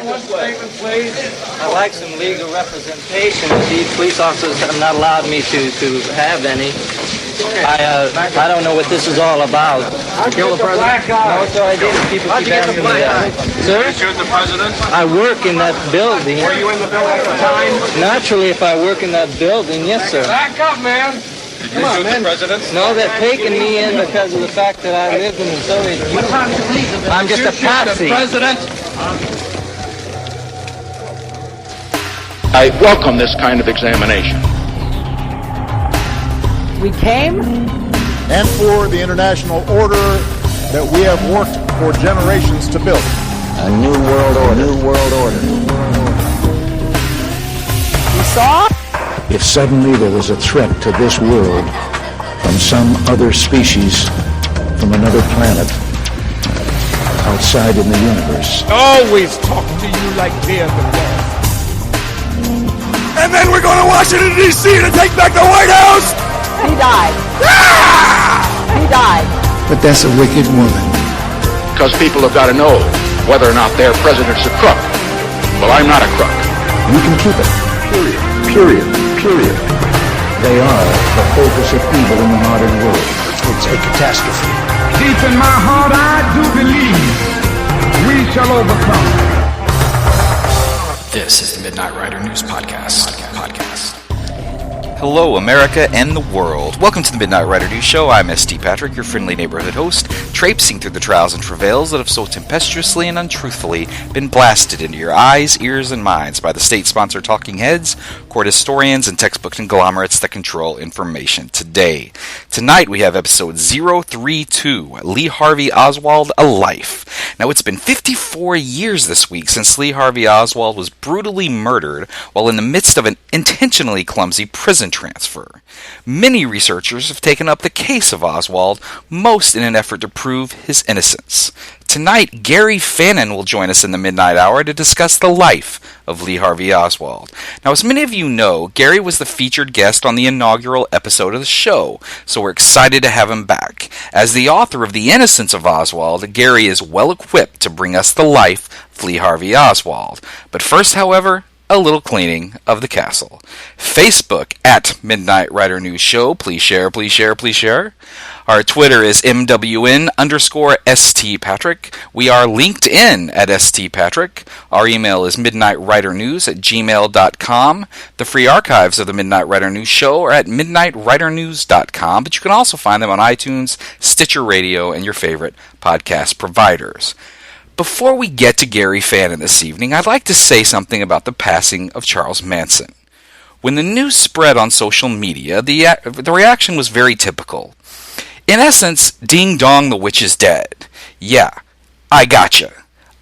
statement, please. I'd like some legal representation. These police officers have not allowed me to have any. I don't know what this is all about. Kill the president? No, sir, I didn't. People keep asking me that. Sir? You shoot the president? I work in that building. Were you in the building at the time? Naturally, if I work in that building, yes, sir. Back up, man. Did you shoot the president? No, they're taking me in because of the fact that I lived in the Soviet Union. I'm just a patsy. President? I welcome this kind of examination. We came, and for the international order that we have worked for generations to build. A new world order. New world order. we saw, If suddenly there was a threat to this world from some other species, from another planet, outside in the universe. Always talk to you like they're the best. And then we're going to Washington, D.C. to take back the White House! he died. He died. But that's a wicked woman. Because people have got to know whether or not their president's a crook. Well, I'm not a crook. You can keep it. Period. Period. Period. They are the focus of evil in the modern world. It's a catastrophe. Deep in my heart, I do believe we shall overcome. This is the Midnight Rider News Podcast. Hello, America and the world. Welcome to the Midnight Rider News Show. I'm St. Patrick, your friendly neighborhood host, traipsing through the trials and travails that have so tempestuously and untruthfully been blasted into your eyes, ears, and minds by the state-sponsored talking heads, court historians, and textbook conglomerates that control information today. Tonight we have episode 032, Lee Harvey Oswald, A Life. Now, it's been 54 years this week since Lee Harvey Oswald was brutally murdered while in the midst of an intentionally clumsy prison transfer. Many researchers have taken up the case of Oswald, most in an effort to prove his innocence. Tonight, Gary Fannin will join us in the midnight hour to discuss the life of Lee Harvey Oswald. Now, as many of you know, Gary was the featured guest on the inaugural episode of the show, so we're excited to have him back. As the author of The Innocence of Oswald, Gary is well equipped to bring us the life of Lee Harvey Oswald. But first, however, a little cleaning of the castle. Facebook at Midnight Rider News Show. Please share, please share, please share. Our Twitter is MWN_ST Patrick. We are LinkedIn at ST Patrick. Our email is midnightridernews@gmail.com. The free archives of the Midnight Rider News Show are at midnightridernews.com, but you can also find them on iTunes, Stitcher Radio, and your favorite podcast providers. Before we get to Gary Fannin this evening, I'd like to say something about the passing of Charles Manson. When the news spread on social media, the reaction was very typical. In essence, ding dong, the witch is dead. Yeah, I gotcha.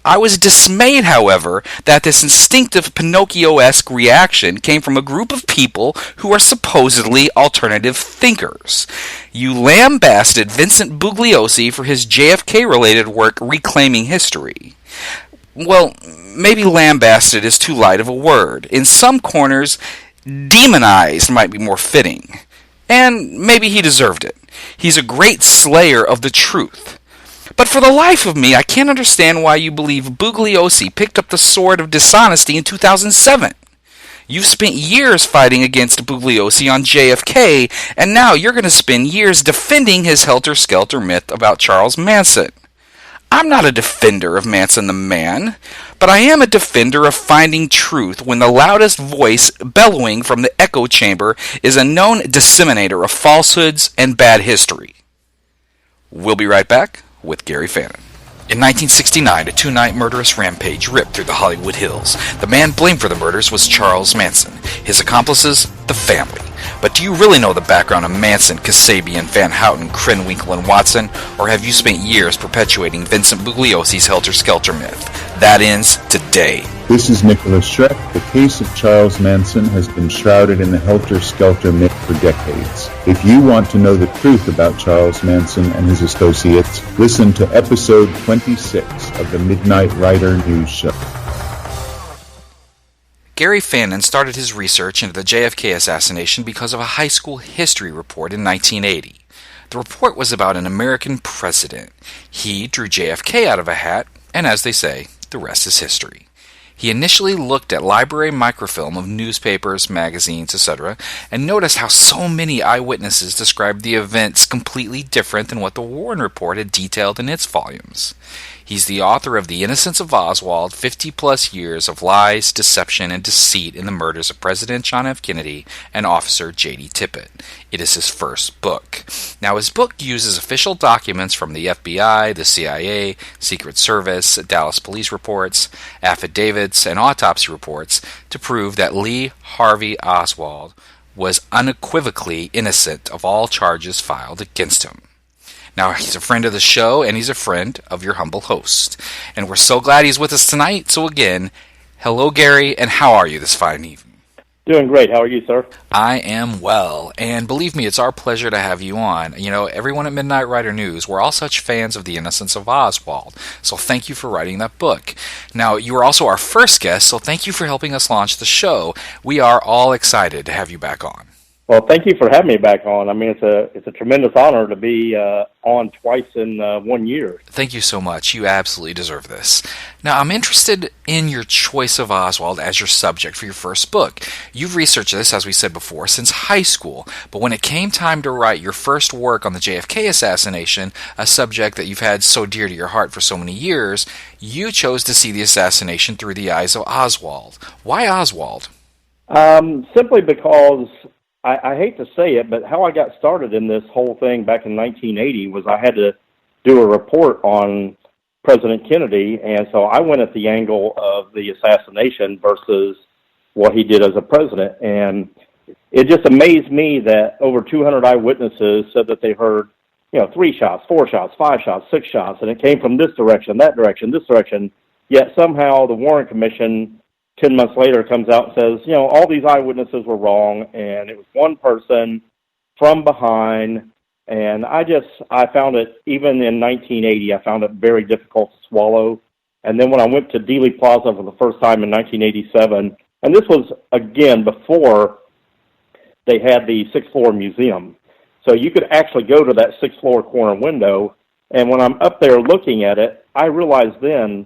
I was dismayed, however, that this instinctive Pinocchio-esque reaction came from a group of people who are supposedly alternative thinkers. You lambasted Vincent Bugliosi for his JFK-related work Reclaiming History. Well, maybe lambasted is too light of a word. In some corners, demonized might be more fitting. And maybe he deserved it. He's a great slayer of the truth. But for the life of me, I can't understand why you believe Bugliosi picked up the sword of dishonesty in 2007. You've spent years fighting against Bugliosi on JFK, and now you're going to spend years defending his helter-skelter myth about Charles Manson. I'm not a defender of Manson the man, but I am a defender of finding truth when the loudest voice bellowing from the echo chamber is a known disseminator of falsehoods and bad history. We'll be right back with Gary Fannin. In 1969, a two-night murderous rampage ripped through the Hollywood Hills. The man blamed for the murders was Charles Manson. His accomplices, the family. But do you really know the background of Manson, Kasabian, Van Houten, Krenwinkel, and Watson? Or have you spent years perpetuating Vincent Bugliosi's helter-skelter myth? That ends today. This is Nicholas Schreck. The case of Charles Manson has been shrouded in the helter-skelter myth for decades. If you want to know the truth about Charles Manson and his associates, listen to episode 26 of the Midnight Rider News Show. Gary Fannin started his research into the JFK assassination because of a high school history report in 1980. The report was about an American president. He drew JFK out of a hat, and as they say, the rest is history. He initially looked at library microfilm of newspapers, magazines, etc., and noticed how so many eyewitnesses described the events completely different than what the Warren Report had detailed in its volumes. He's the author of The Innocence of Oswald, 50-plus years of lies, deception, and deceit in the murders of President John F. Kennedy and Officer J.D. Tippit. It is his first book. Now, his book uses official documents from the FBI, the CIA, Secret Service, Dallas police reports, affidavits, and autopsy reports to prove that Lee Harvey Oswald was unequivocally innocent of all charges filed against him. Now, he's a friend of the show, and he's a friend of your humble host. And we're so glad he's with us tonight. So again, hello, Gary, and how are you this fine evening? Doing great. How are you, sir? I am well, and believe me, it's our pleasure to have you on. You know, everyone at Midnight Rider News, we're all such fans of The Innocence of Oswald, so thank you for writing that book. Now, you were also our first guest, so thank you for helping us launch the show. We are all excited to have you back on. Well, thank you for having me back on. I mean, it's a tremendous honor to be on twice in 1 year. Thank you so much. You absolutely deserve this. Now, I'm interested in your choice of Oswald as your subject for your first book. You've researched this, as we said before, since high school, but when it came time to write your first work on the JFK assassination, a subject that you've had so dear to your heart for so many years, you chose to see the assassination through the eyes of Oswald. Why Oswald? Simply because I hate to say it, but how I got started in this whole thing back in 1980 was I had to do a report on President Kennedy, and so I went at the angle of the assassination versus what he did as a president. And it just amazed me that over 200 eyewitnesses said that they heard, 3 shots, 4 shots, 5 shots, 6 shots, and it came from this direction, that direction, this direction, yet somehow the Warren Commission 10 months later comes out and says, all these eyewitnesses were wrong, and it was one person from behind, and I found it, even in 1980, I found it very difficult to swallow. And then when I went to Dealey Plaza for the first time in 1987, and this was, again, before they had the 6th floor museum, so you could actually go to that 6th floor corner window, and when I'm up there looking at it, I realized then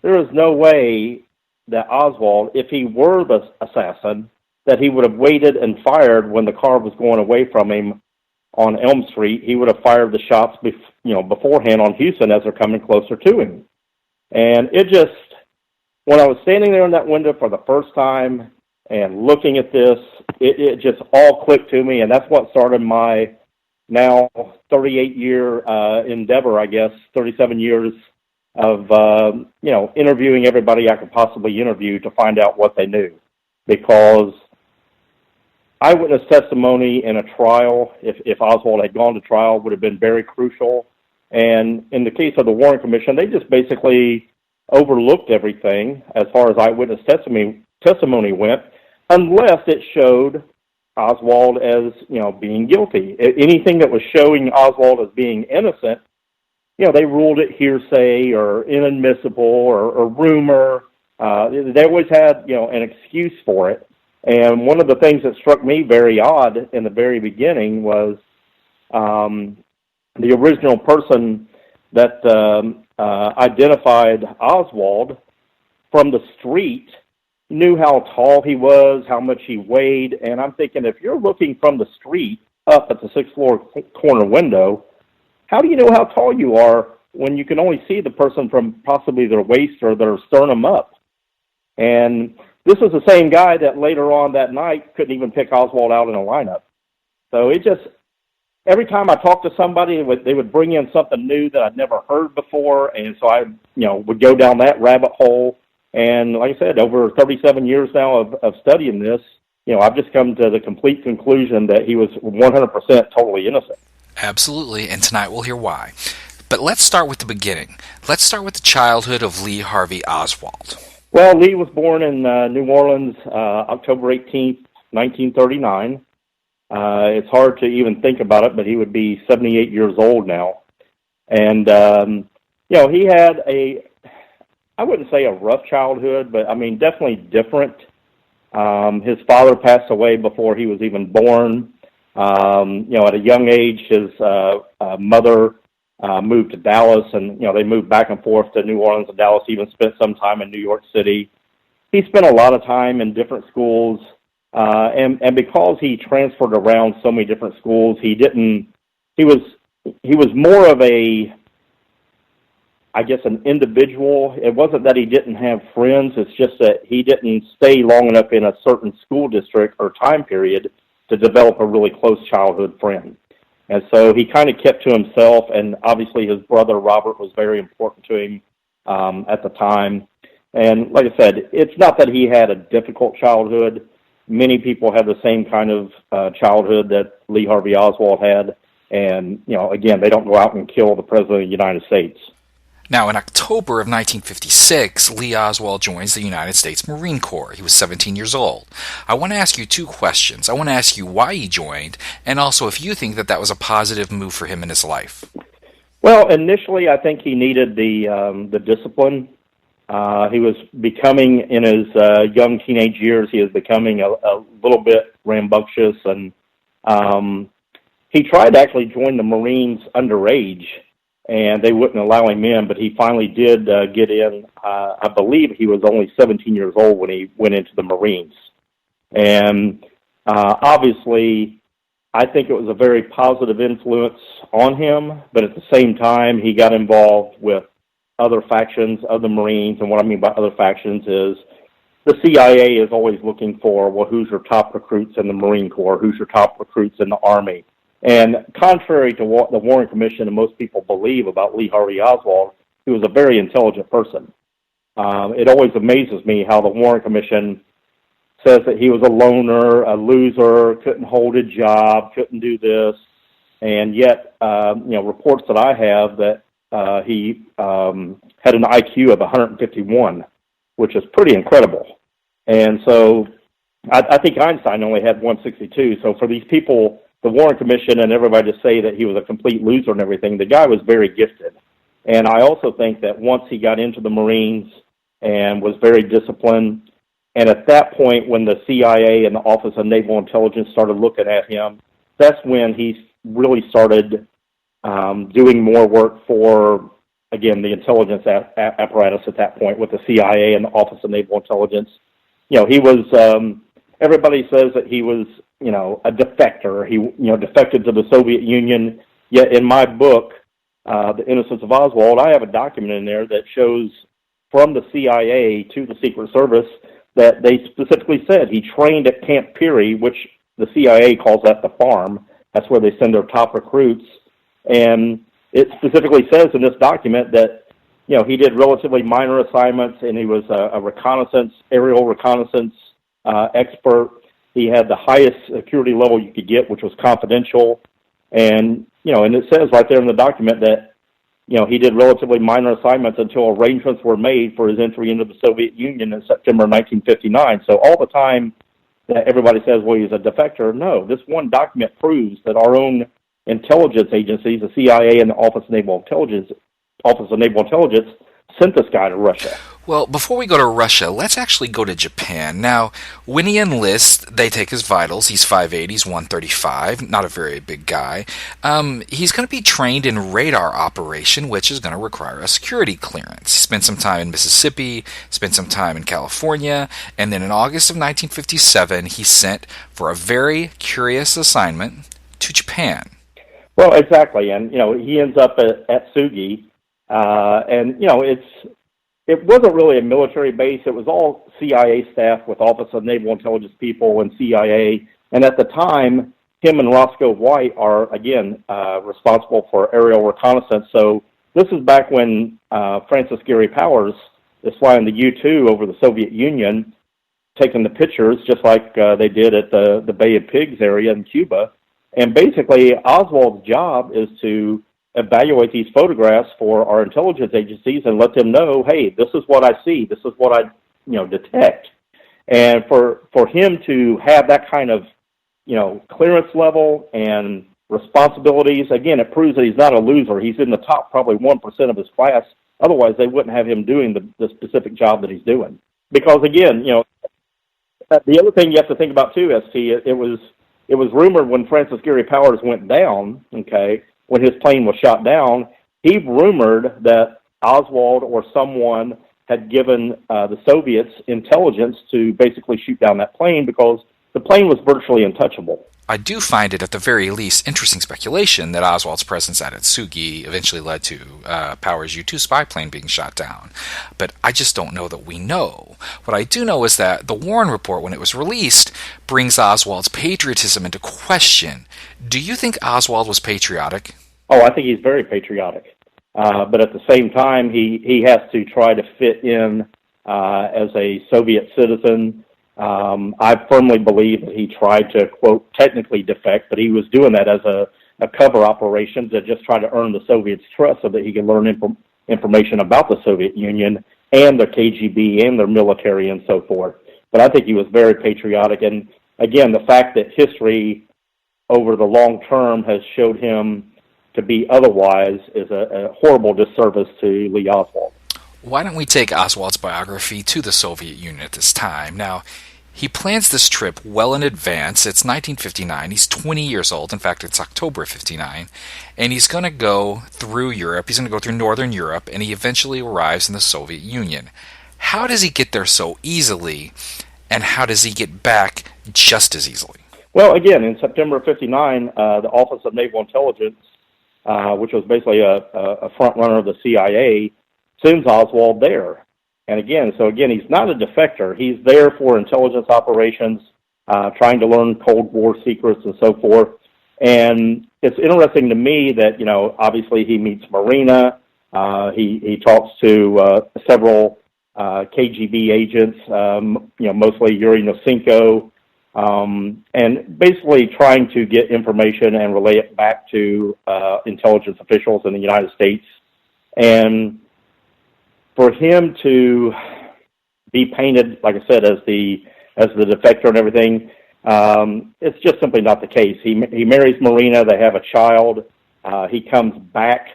there is no way that Oswald, if he were the assassin, that he would have waited and fired when the car was going away from him on Elm Street. He would have fired the shots beforehand on Houston as they're coming closer to him. And it just, when I was standing there in that window for the first time and looking at this, it just all clicked to me, and that's what started my now 38-year endeavor, I guess, 37 years of, interviewing everybody I could possibly interview to find out what they knew. Because eyewitness testimony in a trial, if Oswald had gone to trial, would have been very crucial. And in the case of the Warren Commission, they just basically overlooked everything as far as eyewitness testimony went, unless it showed Oswald as, being guilty. Anything that was showing Oswald as being innocent, they ruled it hearsay or inadmissible or rumor. They always had, an excuse for it. And one of the things that struck me very odd in the very beginning was the original person that identified Oswald from the street knew how tall he was, how much he weighed. And I'm thinking, if you're looking from the street up at the 6th floor corner window, how do you know how tall you are when you can only see the person from possibly their waist or their sternum up? And this was the same guy that later on that night couldn't even pick Oswald out in a lineup. So it just, every time I talked to somebody, they would bring in something new that I'd never heard before, and so I, would go down that rabbit hole. And like I said, over 37 years now of studying this, I've just come to the complete conclusion that he was 100% totally innocent. Absolutely, and tonight we'll hear why. But let's start with the beginning. Let's start with the childhood of Lee Harvey Oswald. Well, Lee was born in New Orleans, October 18th, 1939. It's hard to even think about it, but he would be 78 years old now. And, he had I wouldn't say a rough childhood, but, definitely different. His father passed away before he was even born. At a young age, his mother moved to Dallas, and they moved back and forth to New Orleans and Dallas. Even spent some time in New York City, he spent a lot of time in different schools, and because he transferred around so many different schools, he was more of a, I guess, an individual. It wasn't that he didn't have friends. It's just that he didn't stay long enough in a certain school district or time period to develop a really close childhood friend. And so he kind of kept to himself, and obviously his brother Robert was very important to him at the time. And like I said, it's not that he had a difficult childhood. Many people have the same kind of childhood that Lee Harvey Oswald had. And, again, they don't go out and kill the President of the United States. Now, in October of 1956, Lee Oswald joins the United States Marine Corps. He was 17 years old. I want to ask you two questions. I want to ask you why he joined, and also if you think that was a positive move for him in his life. Well, initially, I think he needed the discipline. He was becoming, in his young teenage years, he was becoming a little bit rambunctious, and he tried to actually join the Marines underage, and they wouldn't allow him in, but he finally did get in. I believe he was only 17 years old when he went into the Marines. And obviously, I think it was a very positive influence on him, but at the same time, he got involved with other factions of the Marines, and what I mean by other factions is the CIA is always looking for, well, who's your top recruits in the Marine Corps, who's your top recruits in the Army. And contrary to what the Warren Commission and most people believe about Lee Harvey Oswald, he was a very intelligent person. It always amazes me how the Warren Commission says that he was a loner, a loser, couldn't hold a job, couldn't do this, and yet, reports that I have that he had an IQ of 151, which is pretty incredible. And so I think Einstein only had 162. So for these people, the Warren Commission and everybody to say that he was a complete loser and everything, the guy was very gifted. And I also think that once he got into the Marines and was very disciplined, and at that point when the CIA and the Office of Naval Intelligence started looking at him, that's when he really started doing more work for, again, the intelligence apparatus at that point with the CIA and the Office of Naval Intelligence. He was, everybody says that he was, a defector. He, defected to the Soviet Union. Yet in my book, The Innocence of Oswald, I have a document in there that shows from the CIA to the Secret Service that they specifically said he trained at Camp Peary, which the CIA calls that the farm. That's where they send their top recruits. And it specifically says in this document that, he did relatively minor assignments, and he was a aerial reconnaissance expert. He had the highest security level you could get, which was confidential. And, and it says right there in the document that, he did relatively minor assignments until arrangements were made for his entry into the Soviet Union in September 1959. So all the time that everybody says, well, he's a defector, no, this one document proves that our own intelligence agencies, the CIA and the Office of Naval Intelligence, sent this guy to Russia. Well, before we go to Russia, let's actually go to Japan. Now, when he enlists, they take his vitals. He's 5'8", he's 135, not a very big guy. He's going to be trained in radar operation, which is going to require a security clearance. He spent some time in Mississippi, spent some time in California, and then in August of 1957, he's sent for a very curious assignment to Japan. Well, exactly, and, he ends up at Sugi, and, it wasn't really a military base. It was all CIA staff with Office of Naval Intelligence people and CIA. And at the time, him and Roscoe White are, again, responsible for aerial reconnaissance. So this is back when Francis Gary Powers is flying the U-2 over the Soviet Union, taking the pictures just like they did at the Bay of Pigs area in Cuba. And basically, Oswald's job is to evaluate these photographs for our intelligence agencies and let them know, hey, this is what I see, this is what I, detect. And for him to have that kind of, clearance level and responsibilities, again, it proves that he's not a loser. He's in the top probably 1% of his class. Otherwise, they wouldn't have him doing the specific job that he's doing. Because, again, the other thing you have to think about, too, ST, it was rumored when Francis Gary Powers went down, okay, when his plane was shot down, he rumored that Oswald or someone had given the Soviets intelligence to basically shoot down that plane because the plane was virtually untouchable. I do find it, at the very least, interesting speculation that Oswald's presence at Atsugi eventually led to Power's U-2 spy plane being shot down. But I just don't know that we know. What I do know is that the Warren Report, when it was released, brings Oswald's patriotism into question. Do you think Oswald was patriotic? Oh, I think he's very patriotic. But at the same time, he has to try to fit in as a Soviet citizen. I firmly believe that he tried to, quote, technically defect, but he was doing that as a cover operation to just try to earn the Soviets' trust so that he could learn information about the Soviet Union and their KGB and their military and so forth. But I think he was very patriotic. And again, the fact that history over the long term has showed him to be otherwise is a horrible disservice to Lee Oswald. Why don't we take Oswald's biography to the Soviet Union at this time? Now, he plans this trip well in advance. It's 1959. He's 20 years old. In fact, it's October 59. And he's going to go through Europe. He's going to go through Northern Europe, and he eventually arrives in the Soviet Union. How does he get there so easily, and how does he get back just as easily? Well, again, in September of 59, the Office of Naval Intelligence, which was basically a front runner of the CIA, sends Oswald there. And again, he's not a defector. He's there for intelligence operations, trying to learn Cold War secrets and so forth. And it's interesting to me that, obviously he meets Marina. He talks to several KGB agents, mostly Yuri Nosenko, and basically trying to get information and relay it back to intelligence officials in the United States. And for him to be painted, like I said, as the defector and everything, it's just simply not the case. He marries Marina. They have a child. He comes back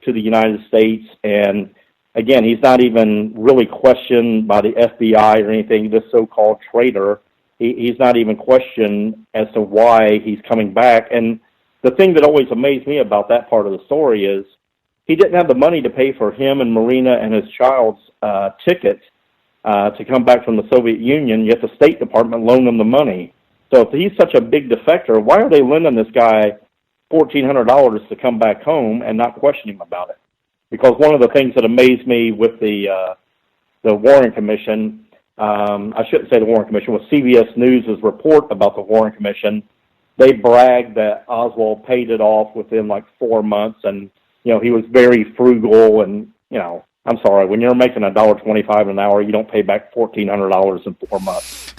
to the United States, and again, he's not even really questioned by the FBI or anything. This so-called traitor, he's not even questioned as to why he's coming back. And the thing that always amazed me about that part of the story is he didn't have the money to pay for him and Marina and his child's ticket to come back from the Soviet Union, yet the State Department loaned him the money. So if he's such a big defector, why are they lending this guy $1,400 to come back home and not question him about it? Because one of the things that amazed me with the Warren Commission, I shouldn't say the Warren Commission, with CBS News' report about the Warren Commission, they bragged that Oswald paid it off within like 4 months, and he was very frugal, and, I'm sorry, when you're making $1.25 an hour, you don't pay back $1,400 in 4 months.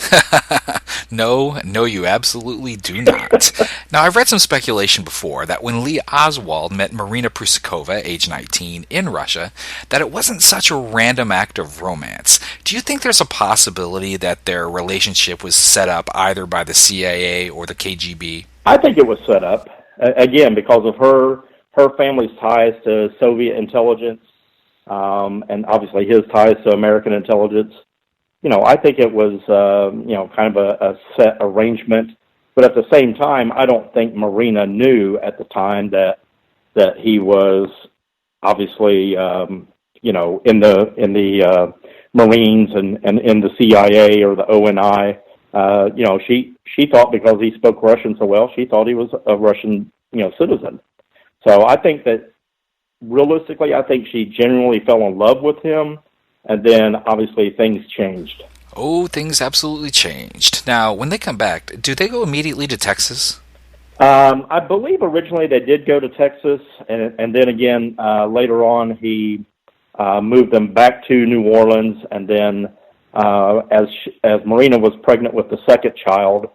No, you absolutely do not. Now, I've read some speculation before that when Lee Oswald met Marina Prusakova, age 19, in Russia, that it wasn't such a random act of romance. Do you think there's a possibility that their relationship was set up either by the CIA or the KGB? I think it was set up, again, because of her family's ties to Soviet intelligence, and obviously his ties to American intelligence. I think it was, kind of a set arrangement. But at the same time, I don't think Marina knew at the time that he was obviously, in the Marines and in the CIA or the ONI. She thought because he spoke Russian so well, she thought he was a Russian, citizen. So I think that realistically, I think she genuinely fell in love with him, and then obviously things changed. Oh, things absolutely changed. Now, when they come back, do they go immediately to Texas? I believe originally they did go to Texas, and then again, later on, he moved them back to New Orleans, and then as Marina was pregnant with the second child,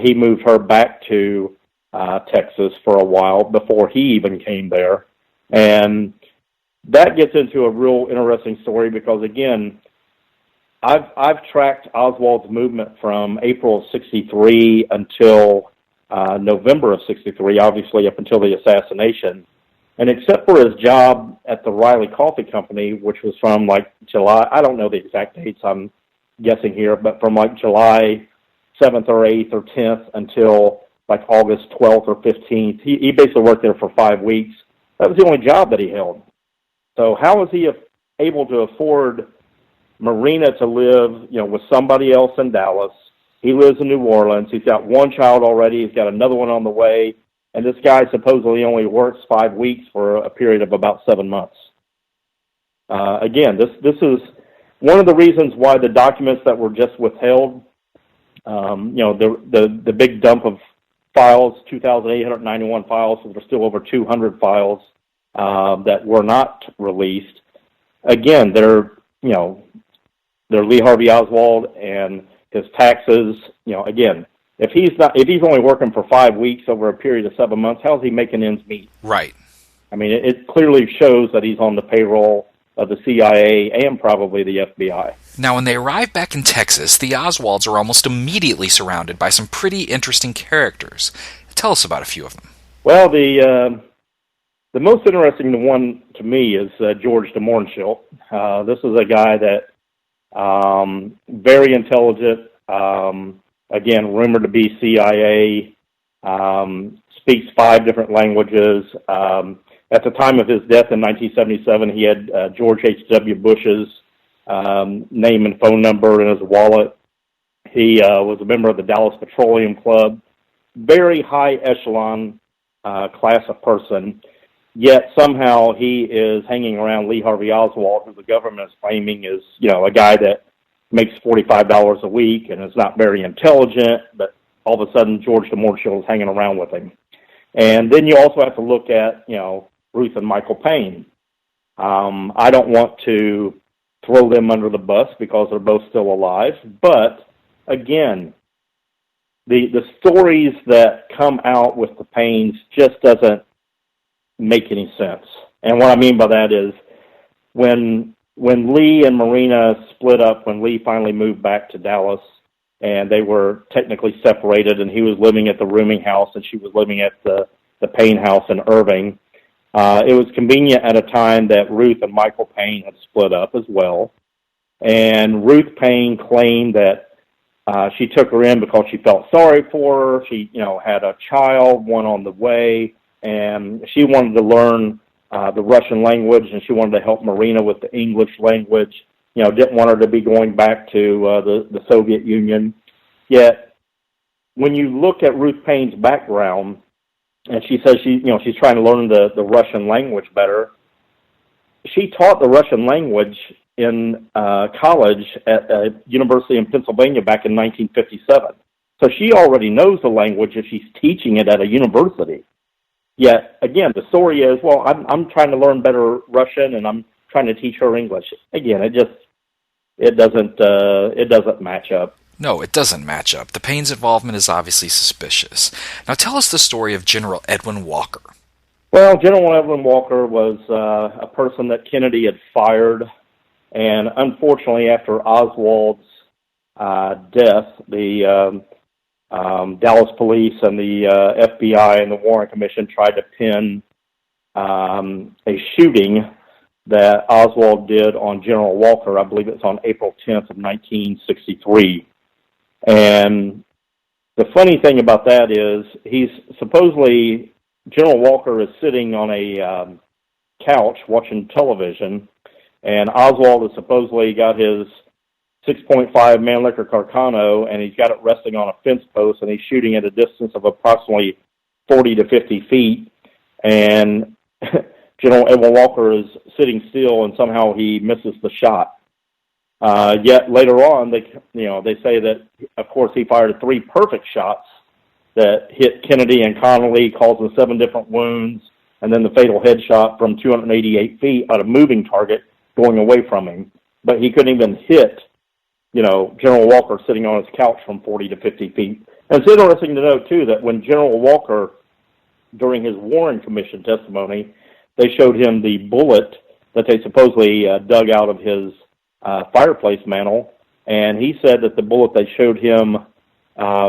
he moved her back to Texas for a while before he even came there. And that gets into a real interesting story because, again, I've tracked Oswald's movement from April of 63 until November of 63, obviously up until the assassination. And except for his job at the Riley Coffee Company, which was from like July, I don't know the exact dates, I'm guessing here, but from like July 7th or 8th or 10th until like August 12th or 15th, he basically worked there for 5 weeks. That was the only job that he held. So how was he able to afford Marina to live, with somebody else in Dallas. He lives in New Orleans. He's got one child already. He's got another one on the way. And this guy supposedly only works 5 weeks for a period of about 7 months. Again, this is one of the reasons why the documents that were just withheld, the big dump of files, 2,891 files, so there's still over 200 files that were not released. Again, they're Lee Harvey Oswald and his taxes. Again, if he's only working for 5 weeks over a period of 7 months, how's he making ends meet? Right. I mean, it clearly shows that he's on the payroll of the CIA and probably the FBI. Now, when they arrive back in Texas, the Oswalds are almost immediately surrounded by some pretty interesting characters. Tell us about a few of them. Well, the most interesting one to me is George de Mohrenschildt. This is a guy that very intelligent, again, rumored to be CIA, speaks 5 different languages. At the time of his death in 1977, he had George H.W. Bush's name and phone number in his wallet. He was a member of the Dallas Petroleum Club. Very high echelon class of person, yet somehow he is hanging around Lee Harvey Oswald, who the government is claiming is, a guy that makes $45 a week and is not very intelligent, but all of a sudden George de Mohrenschildt is hanging around with him. And then you also have to look at, Ruth and Michael Payne. I don't want to throw them under the bus because they're both still alive, but again, the stories that come out with the Paynes just doesn't make any sense. And what I mean by that is when Lee and Marina split up, when Lee finally moved back to Dallas, and they were technically separated, and he was living at the rooming house and she was living at the Payne house in Irving, it was convenient at a time that Ruth and Michael Payne had split up as well. And Ruth Payne claimed that she took her in because she felt sorry for her. She, had a child, one on the way, and she wanted to learn the Russian language, and she wanted to help Marina with the English language. Didn't want her to be going back to the Soviet Union. Yet, when you look at Ruth Payne's background, and she says she's trying to learn the Russian language better, she taught the Russian language in college at a university in Pennsylvania back in 1957. So she already knows the language if she's teaching it at a university. Yet, again, the story is, well, I'm trying to learn better Russian and I'm trying to teach her English. Again, it doesn't match up. No, it doesn't match up. The Payne's involvement is obviously suspicious. Now tell us the story of General Edwin Walker. Well, General Edwin Walker was a person that Kennedy had fired, and unfortunately after Oswald's death, the Dallas police and the FBI and the Warren Commission tried to pin a shooting that Oswald did on General Walker. I believe it's on April 10th of 1963. And the funny thing about that is General Walker is sitting on a couch watching television, and Oswald has supposedly got his 6.5 Mannlicher Carcano, and he's got it resting on a fence post, and he's shooting at a distance of approximately 40 to 50 feet, and General Edwin Walker is sitting still, and somehow he misses the shot. Yet later on, they say that, of course, he fired 3 perfect shots that hit Kennedy and Connolly, causing 7 different wounds, and then the fatal headshot from 288 feet at a moving target going away from him. But he couldn't even hit, General Walker sitting on his couch from 40 to 50 feet. And it's interesting to note, too, that when General Walker, during his Warren Commission testimony, they showed him the bullet that they supposedly dug out of his fireplace mantle, and he said that the bullet they showed him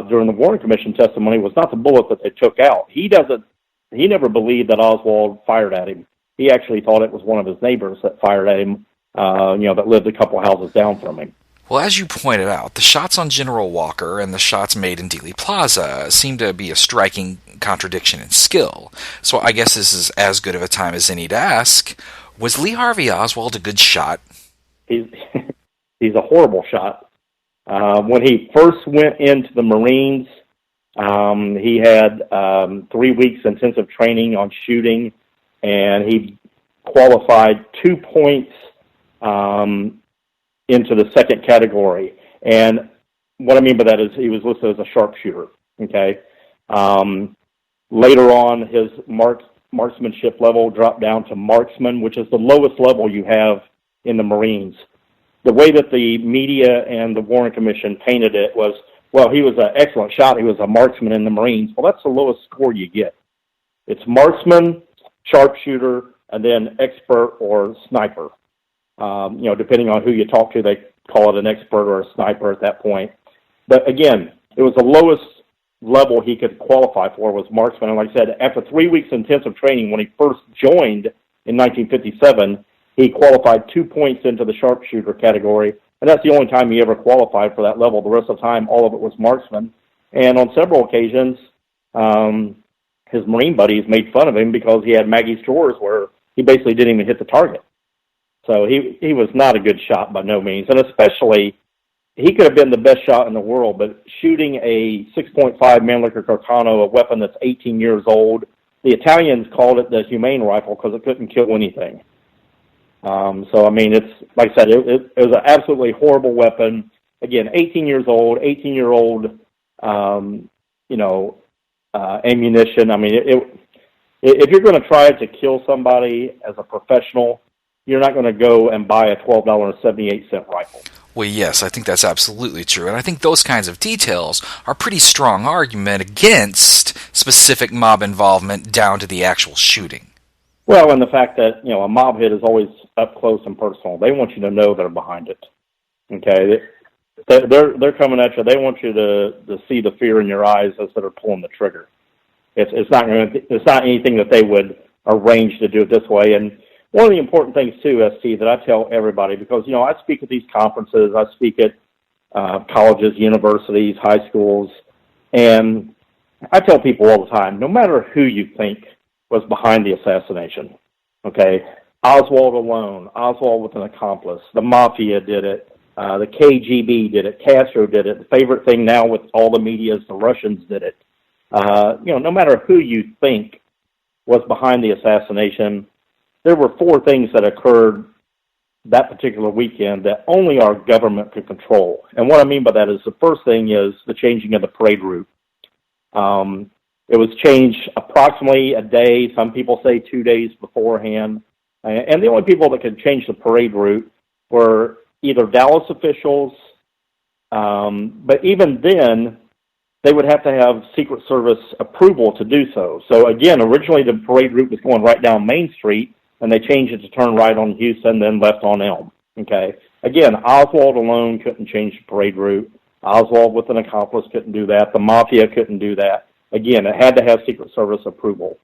during the Warren Commission testimony was not the bullet that they took out. He never believed that Oswald fired at him. He actually thought it was one of his neighbors that fired at him, that lived a couple houses down from him. Well, as you pointed out, the shots on General Walker and the shots made in Dealey Plaza seem to be a striking contradiction in skill. So I guess this is as good of a time as any to ask, was Lee Harvey Oswald a good shot? He's a horrible shot. When he first went into the Marines, he had 3 weeks intensive training on shooting, and he qualified 2 points into the second category. And what I mean by that is he was listed as a sharpshooter. Okay. Later on, his marksmanship level dropped down to marksman, which is the lowest level you have in the Marines. The way that the media and the Warren Commission painted it was, well, he was an excellent shot. He was a marksman in the Marines. Well, that's the lowest score you get. It's marksman, sharpshooter, and then expert or sniper. Depending on who you talk to, they call it an expert or a sniper at that point. But again, it was the lowest level he could qualify for was marksman. And like I said, after 3 weeks intensive training, when he first joined in 1957, he qualified 2 points into the sharpshooter category. And that's the only time he ever qualified for that level. The rest of the time, all of it was marksman. And on several occasions, his Marine buddies made fun of him because he had Maggie's drawers where he basically didn't even hit the target. So he was not a good shot by no means. And especially, he could have been the best shot in the world, but shooting a 6.5 Mannlicher Carcano, a weapon that's 18 years old, the Italians called it the humane rifle because it couldn't kill anything. So, I mean, it's, like I said, it was an absolutely horrible weapon. Again, 18 years old, 18-year-old, ammunition. I mean, if you're going to try to kill somebody as a professional, you're not going to go and buy a $12.78 rifle. Well, yes, I think that's absolutely true. And I think those kinds of details are a pretty strong argument against specific mob involvement down to the actual shooting. Well, and the fact that, a mob hit is always up close and personal. They want you to know they're behind it. Okay? They're coming at you. They want you to see the fear in your eyes as they're pulling the trigger. It's not anything that they would arrange to do it this way. And one of the important things, too, ST, that I tell everybody, because, I speak at these conferences, I speak at colleges, universities, high schools, and I tell people all the time, no matter who you think was behind the assassination, okay, Oswald alone, Oswald with an accomplice, the Mafia did it, the KGB did it, Castro did it, the favorite thing now with all the media is the Russians did it. No matter who you think was behind the assassination, there were 4 things that occurred that particular weekend that only our government could control. And what I mean by that is the first thing is the changing of the parade route. It was changed approximately a day, some people say 2 days beforehand. And the only people that could change the parade route were either Dallas officials, but even then, they would have to have Secret Service approval to do so. So again, originally the parade route was going right down Main Street, and they changed it to turn right on Houston, then left on Elm. Okay. Again, Oswald alone couldn't change the parade route. Oswald with an accomplice couldn't do that. The Mafia couldn't do that. Again, it had to have Secret Service approval.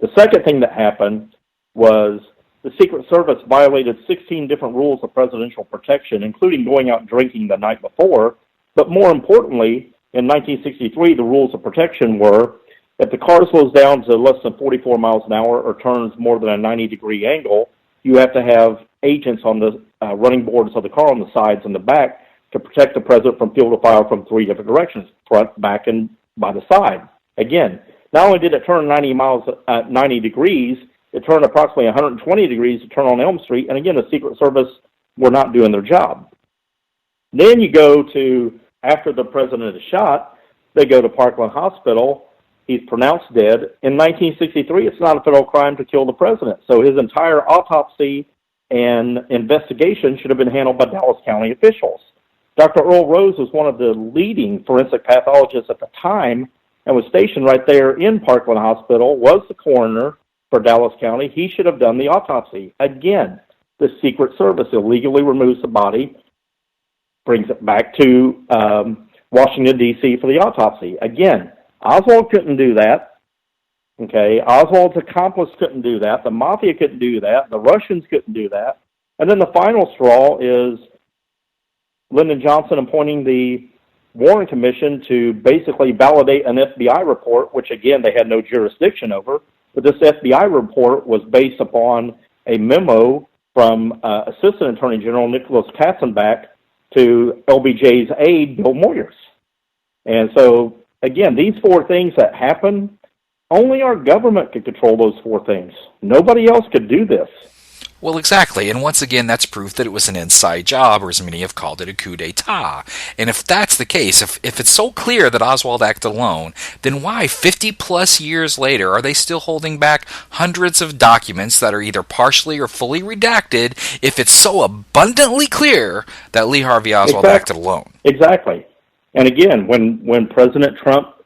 The second thing that happened was the Secret Service violated 16 different rules of presidential protection, including going out drinking the night before. But more importantly, in 1963, the rules of protection were, if the car slows down to less than 44 miles an hour or turns more than a 90-degree angle, you have to have agents on the running boards of the car on the sides and the back to protect the president from field of fire from 3 different directions, front, back, and by the side. Again, not only did it turn 90 degrees, it turned approximately 120 degrees to turn on Elm Street, and again, the Secret Service were not doing their job. Then you go to, after the president is shot, they go to Parkland Hospital. He's pronounced dead. In 1963, it's not a federal crime to kill the president. So his entire autopsy and investigation should have been handled by Dallas County officials. Dr. Earl Rose was one of the leading forensic pathologists at the time and was stationed right there in Parkland Hospital, was the coroner for Dallas County. He should have done the autopsy. Again, the Secret Service illegally removes the body, brings it back to Washington, D.C. for the autopsy. Again, Oswald couldn't do that. Okay, Oswald's accomplice couldn't do that. The Mafia couldn't do that. The Russians couldn't do that. And then the final straw is Lyndon Johnson appointing the Warren Commission to basically validate an FBI report, which, again, they had no jurisdiction over. But this FBI report was based upon a memo from Assistant Attorney General Nicholas Katzenbach to LBJ's aide, Bill Moyers. And so, again, these four things that happen, only our government could control those four things. Nobody else could do this. Well, exactly, and once again, that's proof that it was an inside job, or as many have called it, a coup d'etat. And if that's the case, if it's so clear that Oswald acted alone, then why, 50-plus years later, are they still holding back hundreds of documents that are either partially or fully redacted if it's so abundantly clear that Lee Harvey Oswald acted alone? Exactly. And again, when President Trump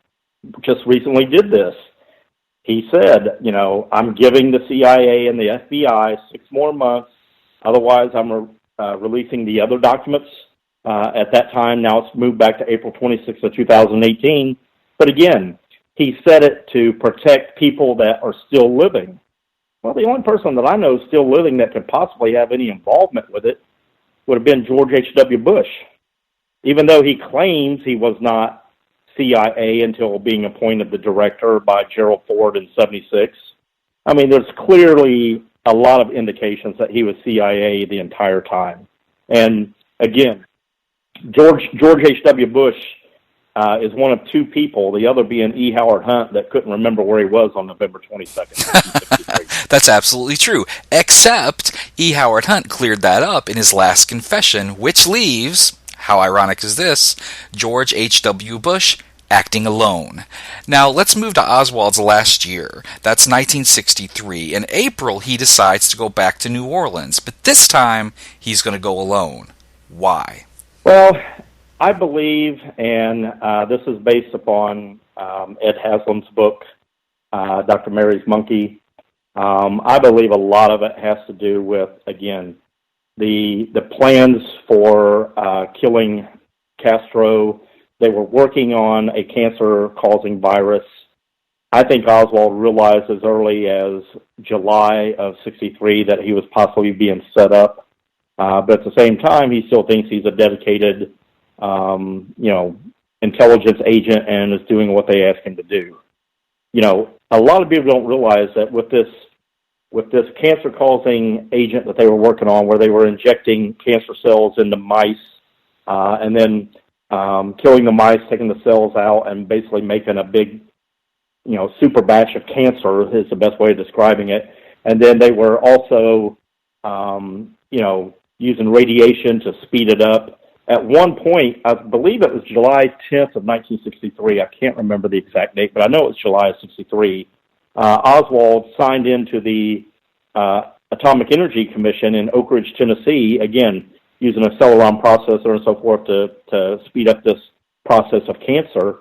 just recently did this, he said, I'm giving the CIA and the FBI 6 more months. Otherwise, I'm releasing the other documents. At that time, now it's moved back to April 26th of 2018. But again, he said it to protect people that are still living. Well, the only person that I know still living that could possibly have any involvement with it would have been George H.W. Bush, even though he claims he was not CIA until being appointed the director by Gerald Ford in 76. I mean, there's clearly a lot of indications that he was CIA the entire time. And again, George H.W. Bush is one of two people, the other being E. Howard Hunt, that couldn't remember where he was on November 22nd. That's absolutely true, except E. Howard Hunt cleared that up in his last confession, which leaves, how ironic is this, George H.W. Bush acting alone. Now, let's move to Oswald's last year. That's 1963. In April, he decides to go back to New Orleans, but this time, he's going to go alone. Why? Well, I believe, and this is based upon Ed Haslam's book, Dr. Mary's Monkey. I believe a lot of it has to do with, again, the plans for killing Castro. They were working on a cancer-causing virus. I think Oswald realized as early as July of 63 that he was possibly being set up. But at the same time, he still thinks he's a dedicated, intelligence agent and is doing what they ask him to do. A lot of people don't realize that with this cancer-causing agent that they were working on, where they were injecting cancer cells into mice and then killing the mice, taking the cells out, and basically making a big, super batch of cancer is the best way of describing it. And then they were also, using radiation to speed it up. At one point, I believe it was July 10th of 1963. I can't remember the exact date, but I know it was July of 63. Oswald signed into the Atomic Energy Commission in Oak Ridge, Tennessee, again, using a Celeron processor and so forth to speed up this process of cancer.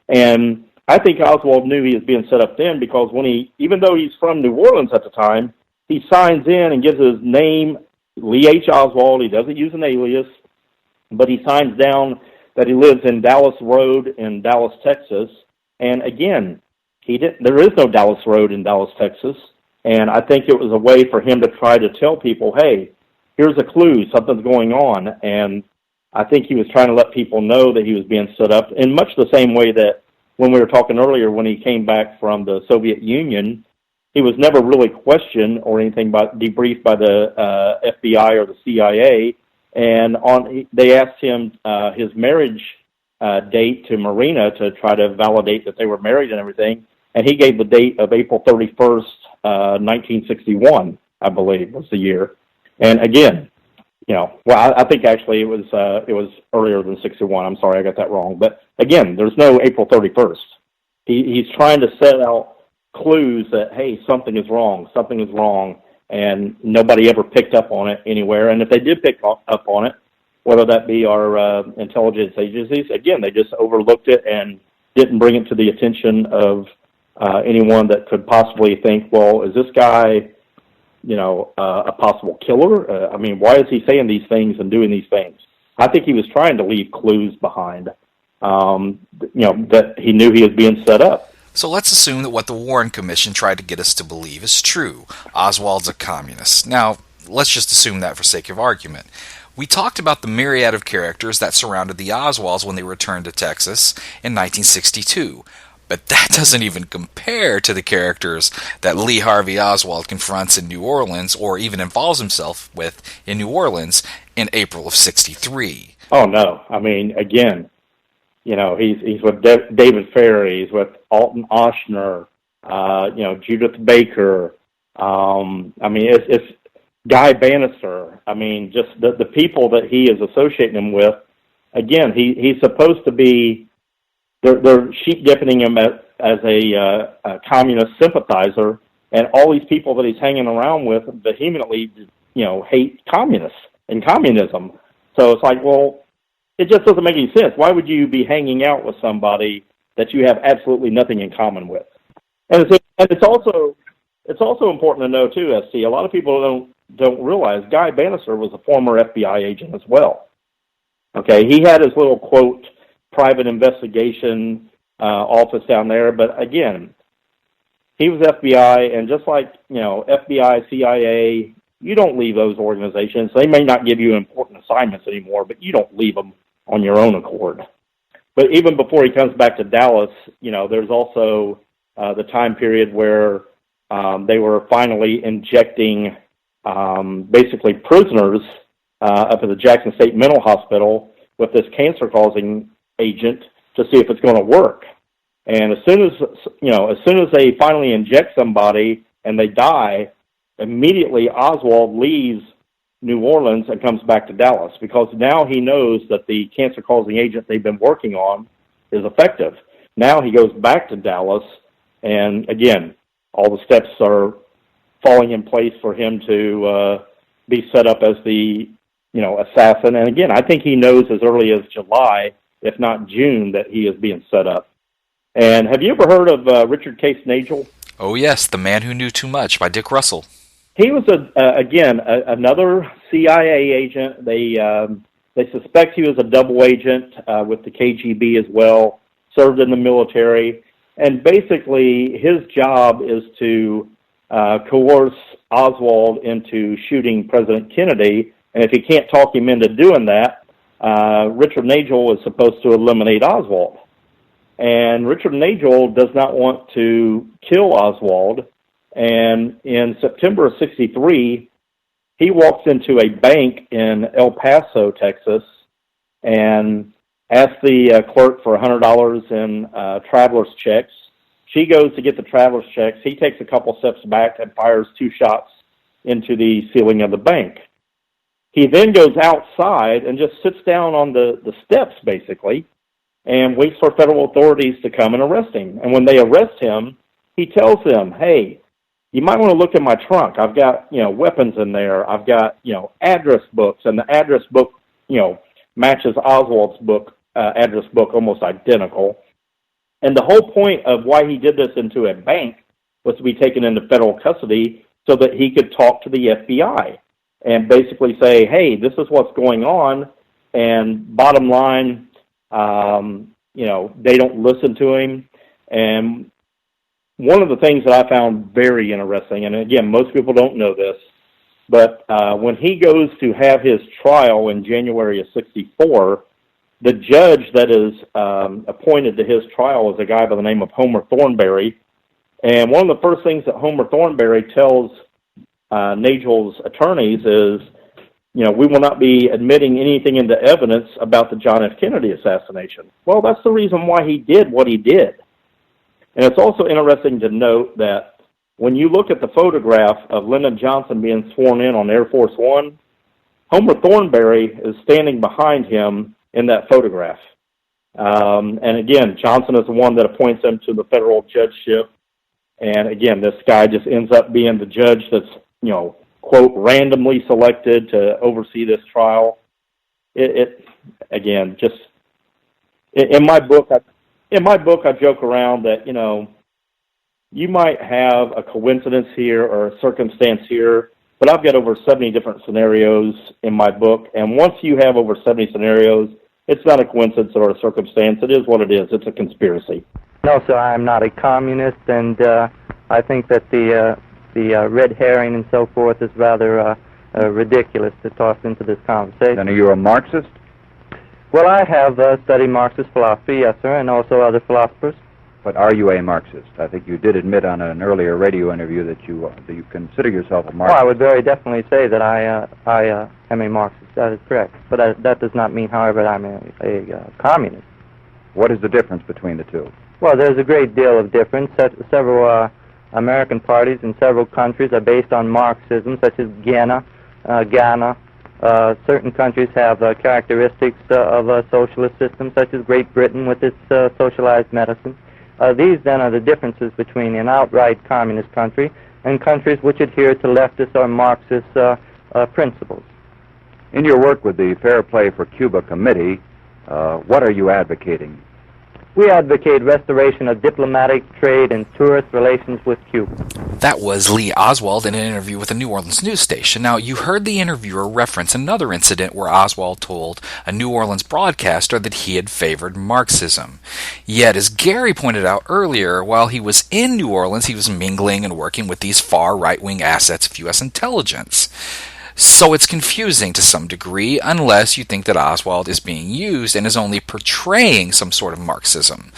And I think Oswald knew he was being set up then because even though he's from New Orleans at the time, he signs in and gives his name, Lee H. Oswald. He doesn't use an alias, but he signs down that he lives in Dallas Road in Dallas, Texas. And again, there is no Dallas Road in Dallas, Texas. And I think it was a way for him to try to tell people, hey, here's a clue, something's going on. And I think he was trying to let people know that he was being set up in much the same way that when we were talking earlier, when he came back from the Soviet Union, he was never really questioned or anything debriefed by the FBI or the CIA. And they asked him his marriage date to Marina to try to validate that they were married and everything. And he gave the date of April 31st, 1961, I believe was the year. And again, I think actually it was earlier than 61. I'm sorry, I got that wrong. But again, there's no April 31st. He's trying to set out clues that, hey, something is wrong, and nobody ever picked up on it anywhere. And if they did pick up on it, whether that be our intelligence agencies, again, they just overlooked it and didn't bring it to the attention of anyone that could possibly think, well, is this guy, a possible killer? Why is he saying these things and doing these things? I think he was trying to leave clues behind, that he knew he was being set up. So let's assume that what the Warren Commission tried to get us to believe is true. Oswald's a communist. Now, let's just assume that for sake of argument. We talked about the myriad of characters that surrounded the Oswalds when they returned to Texas in 1962. But that doesn't even compare to the characters that Lee Harvey Oswald confronts in New Orleans, or even involves himself with in New Orleans in April of 63. Oh no! I mean, again, he's with David Ferry, he's with Alton Oshner, Judith Baker. I mean, it's Guy Bannister. I mean, just the people that he is associating him with. Again, he's supposed to be. They're sheep dipping him as a communist sympathizer, and all these people that he's hanging around with vehemently, hate communists and communism. So it's like, well, it just doesn't make any sense. Why would you be hanging out with somebody that you have absolutely nothing in common with? And it's also important to know too, SC. A lot of people don't realize Guy Bannister was a former FBI agent as well. Okay, he had his little quote private investigation office down there, but again, he was FBI, and just like FBI, CIA. You don't leave those organizations. They may not give you important assignments anymore, but you don't leave them on your own accord. But even before he comes back to Dallas, there's also the time period where they were finally injecting basically prisoners up at the Jackson State Mental Hospital with this cancer-causing agent to see if it's going to work. And as soon as they finally inject somebody and they die, immediately Oswald leaves New Orleans and comes back to Dallas, because now he knows that the cancer-causing agent they've been working on is effective. Now he goes back to Dallas, and again, all the steps are falling in place for him to be set up as the assassin. And again, I think he knows as early as July, if not June, that he is being set up. And have you ever heard of Richard Case Nagel? Oh yes, The Man Who Knew Too Much by Dick Russell. He was another CIA agent. They suspect he was a double agent with the KGB as well. Served in the military, and basically his job is to coerce Oswald into shooting President Kennedy. And if he can't talk him into doing that, Richard Nagel is supposed to eliminate Oswald. And Richard Nagel does not want to kill Oswald. And in September of '63, he walks into a bank in El Paso, Texas, and asks the clerk for $100 in traveler's checks. She goes to get the traveler's checks. He takes a couple steps back and fires 2 shots into the ceiling of the bank. He then goes outside and just sits down on the steps, basically, and waits for federal authorities to come and arrest him. And when they arrest him, he tells them, hey, you might want to look in my trunk. I've got, weapons in there. I've got, address books, and the address book, matches Oswald's book, address book, almost identical. And the whole point of why he did this into a bank was to be taken into federal custody so that he could talk to the FBI and basically say, hey, this is what's going on. And bottom line, they don't listen to him. And one of the things that I found very interesting, and again, most people don't know this, but when he goes to have his trial in January of '64, the judge that is appointed to his trial is a guy by the name of Homer Thornberry. And one of the first things that Homer Thornberry tells Nagel's attorneys is, we will not be admitting anything into evidence about the John F. Kennedy assassination. Well, that's the reason why he did what he did. And it's also interesting to note that when you look at the photograph of Lyndon Johnson being sworn in on Air Force One, Homer Thornberry is standing behind him in that photograph. And again, Johnson is the one that appoints him to the federal judgeship. And again, this guy just ends up being the judge that's, quote, randomly selected to oversee this trial. In my book, I joke around that, you might have a coincidence here or a circumstance here, but I've got over 70 different scenarios in my book. And once you have over 70 scenarios, it's not a coincidence or a circumstance. It is what it is. It's a conspiracy. No, sir, I'm not a communist, and I think that the red herring and so forth is rather ridiculous to toss into this conversation. And are you a Marxist? Well, I have studied Marxist philosophy, yes, sir, and also other philosophers. But are you a Marxist? I think you did admit on an earlier radio interview that you consider yourself a Marxist. Well, I would very definitely say that I am a Marxist. That is correct. But that does not mean, however, that I'm a communist. What is the difference between the two? Well, there's a great deal of difference. Several American parties in several countries are based on Marxism, such as Ghana. Certain countries have characteristics of a socialist system, such as Great Britain with its socialized medicine. These, then, are the differences between an outright communist country and countries which adhere to leftist or Marxist principles. In your work with the Fair Play for Cuba Committee, what are you advocating? We advocate restoration of diplomatic, trade, and tourist relations with Cuba. That was Lee Oswald in an interview with a New Orleans news station. Now, you heard the interviewer reference another incident where Oswald told a New Orleans broadcaster that he had favored Marxism. Yet, as Gary pointed out earlier, while he was in New Orleans, he was mingling and working with these far right-wing assets of U.S. intelligence. So it's confusing to some degree unless you think that Oswald is being used and is only portraying some sort of Marxism.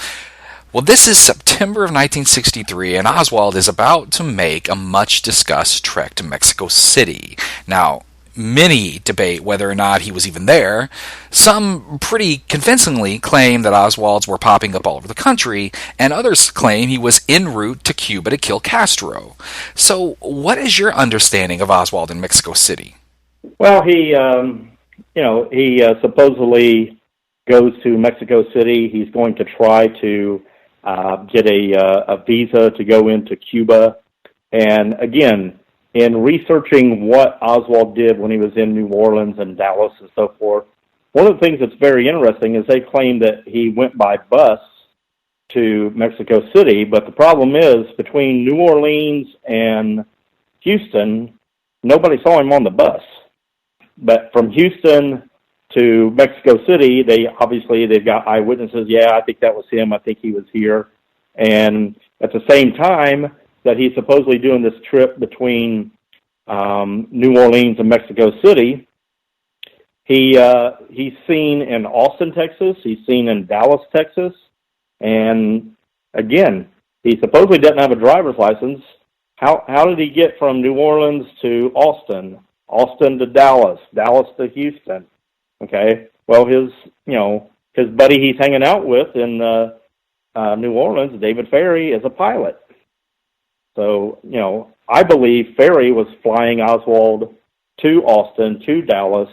Well, this is September of 1963, and Oswald is about to make a much-discussed trek to Mexico City. Now, many debate whether or not he was even there. Some pretty convincingly claim that Oswalds were popping up all over the country, and others claim he was en route to Cuba to kill Castro. So, what is your understanding of Oswald in Mexico City? Well, he supposedly goes to Mexico City. He's going to try to get a visa to go into Cuba. And again, in researching what Oswald did when he was in New Orleans and Dallas and so forth, one of the things that's very interesting is they claim that he went by bus to Mexico City, but the problem is between New Orleans and Houston, nobody saw him on the bus. But from Houston to Mexico City, they've got eyewitnesses. Yeah, I think that was him. I think he was here. And at the same time that he's supposedly doing this trip between New Orleans and Mexico City, he's seen in Austin, Texas. He's seen in Dallas, Texas. And again, he supposedly doesn't have a driver's license. How did he get from New Orleans to Austin, Austin to Dallas, Dallas to Houston? Okay, well, his buddy he's hanging out with in New Orleans, David Ferry, is a pilot. So, I believe Ferry was flying Oswald to Austin, to Dallas,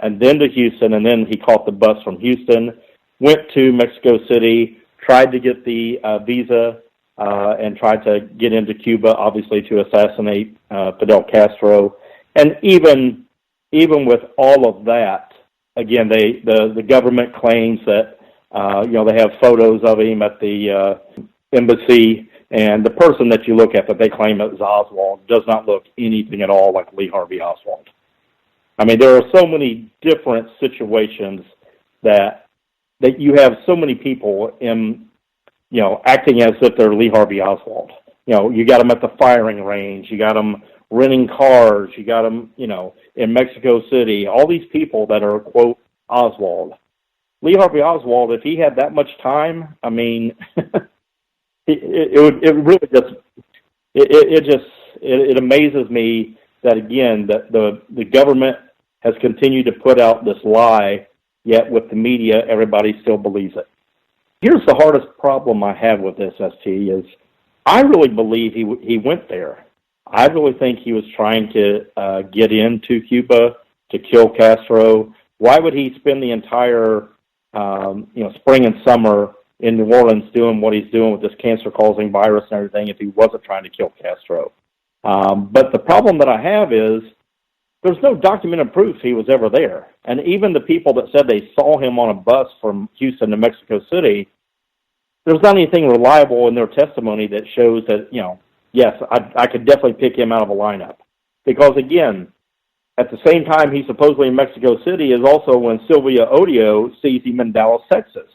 and then to Houston, and then he caught the bus from Houston, went to Mexico City, tried to get the visa, and tried to get into Cuba, obviously to assassinate Fidel Castro. And even with all of that, again, the government claims that they have photos of him at the embassy, and the person that you look at that they claim is Oswald does not look anything at all like Lee Harvey Oswald. I mean, there are so many different situations that you have so many people in, acting as if they're Lee Harvey Oswald. You got them at the firing range, you got them renting cars, you got them, in Mexico City, all these people that are, quote, Oswald. Lee Harvey Oswald, if he had that much time, I mean, it amazes me that, again, that the government has continued to put out this lie, yet with the media, everybody still believes it. Here's the hardest problem I have with this, ST, is I really believe he went there. I really think he was trying to get into Cuba to kill Castro. Why would he spend the entire spring and summer in New Orleans doing what he's doing with this cancer-causing virus and everything if he wasn't trying to kill Castro? But the problem that I have is there's no documented proof he was ever there. And even the people that said they saw him on a bus from Houston to Mexico City, there's not anything reliable in their testimony that shows that, yes, I could definitely pick him out of a lineup. Because, again, at the same time he's supposedly in Mexico City is also when Sylvia Odio sees him in Dallas, Texas.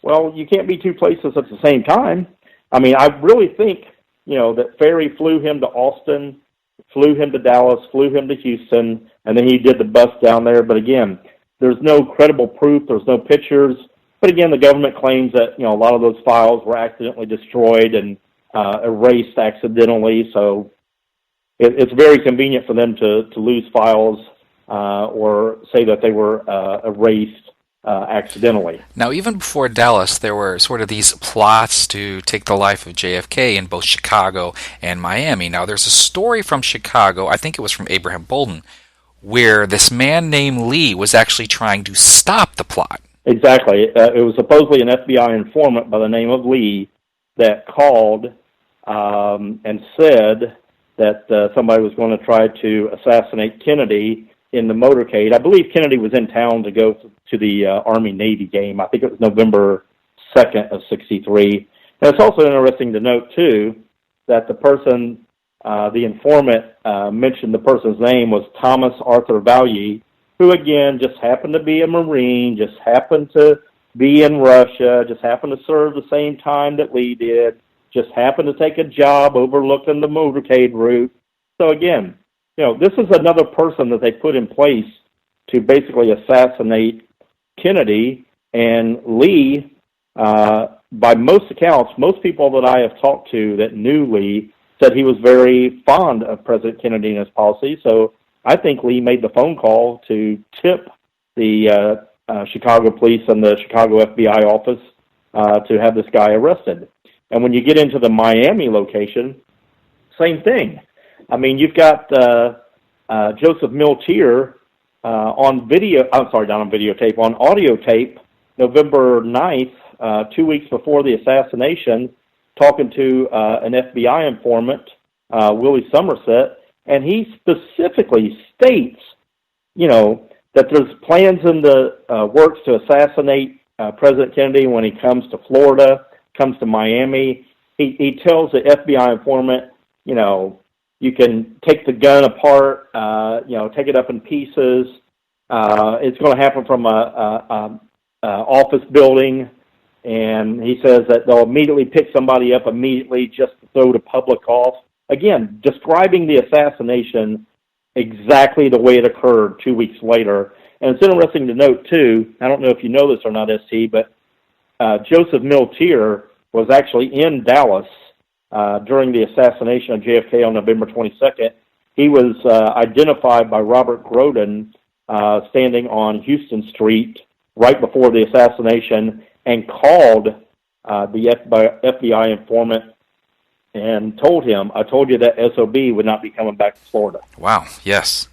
Well, you can't be two places at the same time. I mean, I really think, that Ferry flew him to Austin, flew him to Dallas, flew him to Houston, and then he did the bus down there. But again, there's no credible proof. There's no pictures. But again, the government claims that, a lot of those files were accidentally destroyed and erased accidentally. So it's very convenient for them to lose files or say that they were erased accidentally. Now, even before Dallas, there were sort of these plots to take the life of JFK in both Chicago and Miami. Now, there's a story from Chicago, I think it was from Abraham Bolden, where this man named Lee was actually trying to stop the plot. Exactly. It was supposedly an FBI informant by the name of Lee that called and said that somebody was going to try to assassinate Kennedy in the motorcade. I believe Kennedy was in town to go to the Army-Navy game. I think it was November 2nd of 63. And it's also interesting to note, too, that the person, the informant mentioned the person's name was Thomas Arthur Vallee, who, again, just happened to be a Marine, just happened to be in Russia, just happened to serve the same time that Lee did, just happened to take a job overlooking the motorcade route. So, again, this is another person that they put in place to basically assassinate Kennedy. And Lee, by most accounts, most people that I have talked to that knew Lee said he was very fond of President Kennedy and his policy. So I think Lee made the phone call to tip the Chicago police and the Chicago FBI office to have this guy arrested. And when you get into the Miami location, same thing. I mean, you've got Joseph Miltier on video, I'm sorry, not on videotape, on audio tape, November 9th, 2 weeks before the assassination, talking to an FBI informant, Willie Somerset, and he specifically states, that there's plans in the works to assassinate President Kennedy when he comes to Florida, comes to Miami. He tells the FBI informant, you can take the gun apart, take it up in pieces. It's going to happen from a office building, and he says that they'll immediately pick somebody up immediately just to throw the public off. Again, describing the assassination exactly the way it occurred 2 weeks later. And it's interesting to note, too, I don't know if you know this or not, ST, but Joseph Miltier was actually in Dallas during the assassination of JFK on November 22nd. He was identified by Robert Groden standing on Houston Street right before the assassination and called the FBI informant and told him, I told you that SOB would not be coming back to Florida. Wow, yes.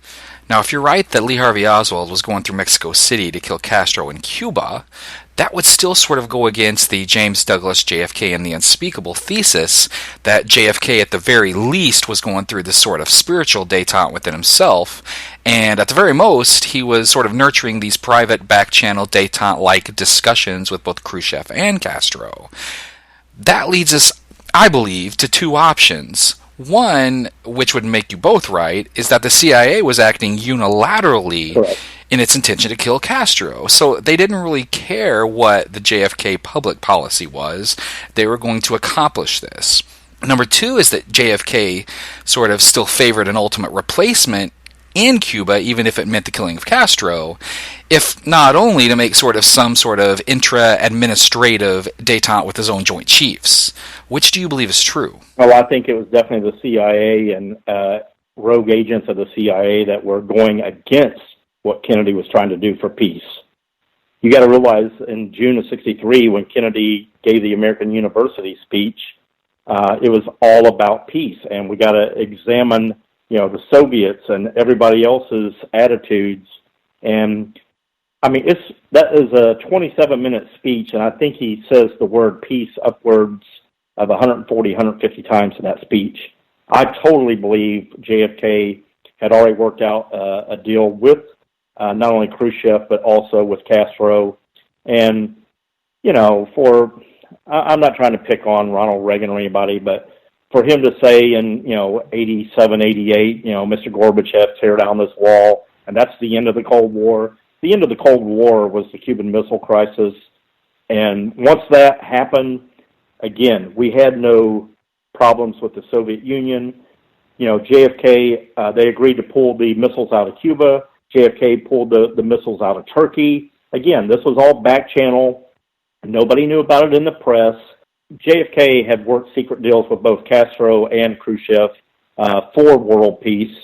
Now, if you're right that Lee Harvey Oswald was going through Mexico City to kill Castro in Cuba, that would still sort of go against the James Douglas JFK and the unspeakable thesis that JFK at the very least was going through this sort of spiritual détente within himself, and at the very most, he was sort of nurturing these private back-channel détente-like discussions with both Khrushchev and Castro. That leads us, I believe, to two options. One, which would make you both right, is that the CIA was acting unilaterally in its intention to kill Castro. So they didn't really care what the JFK public policy was. They were going to accomplish this. Number two is that JFK sort of still favored an ultimate replacement in Cuba, even if it meant the killing of Castro, if not only to make sort of some sort of intra-administrative détente with his own Joint Chiefs. Which do you believe is true? Well, I think it was definitely the CIA and rogue agents of the CIA that were going against what Kennedy was trying to do for peace. You got to realize in June of 63, when Kennedy gave the American University speech, it was all about peace, and we got to examine the Soviets and everybody else's attitudes. And I mean, that is a 27-minute speech, and I think he says the word peace upwards of 140, 150 times in that speech. I totally believe JFK had already worked out a deal with not only Khrushchev, but also with Castro. And, I'm not trying to pick on Ronald Reagan or anybody, but for him to say in, 87, 88, Mr. Gorbachev, tear down this wall, and that's the end of the Cold War. The end of the Cold War was the Cuban Missile Crisis. And once that happened, again, we had no problems with the Soviet Union. JFK, they agreed to pull the missiles out of Cuba. JFK pulled the missiles out of Turkey. Again, this was all back channel. Nobody knew about it in the press. JFK had worked secret deals with both Castro and Khrushchev for world peace.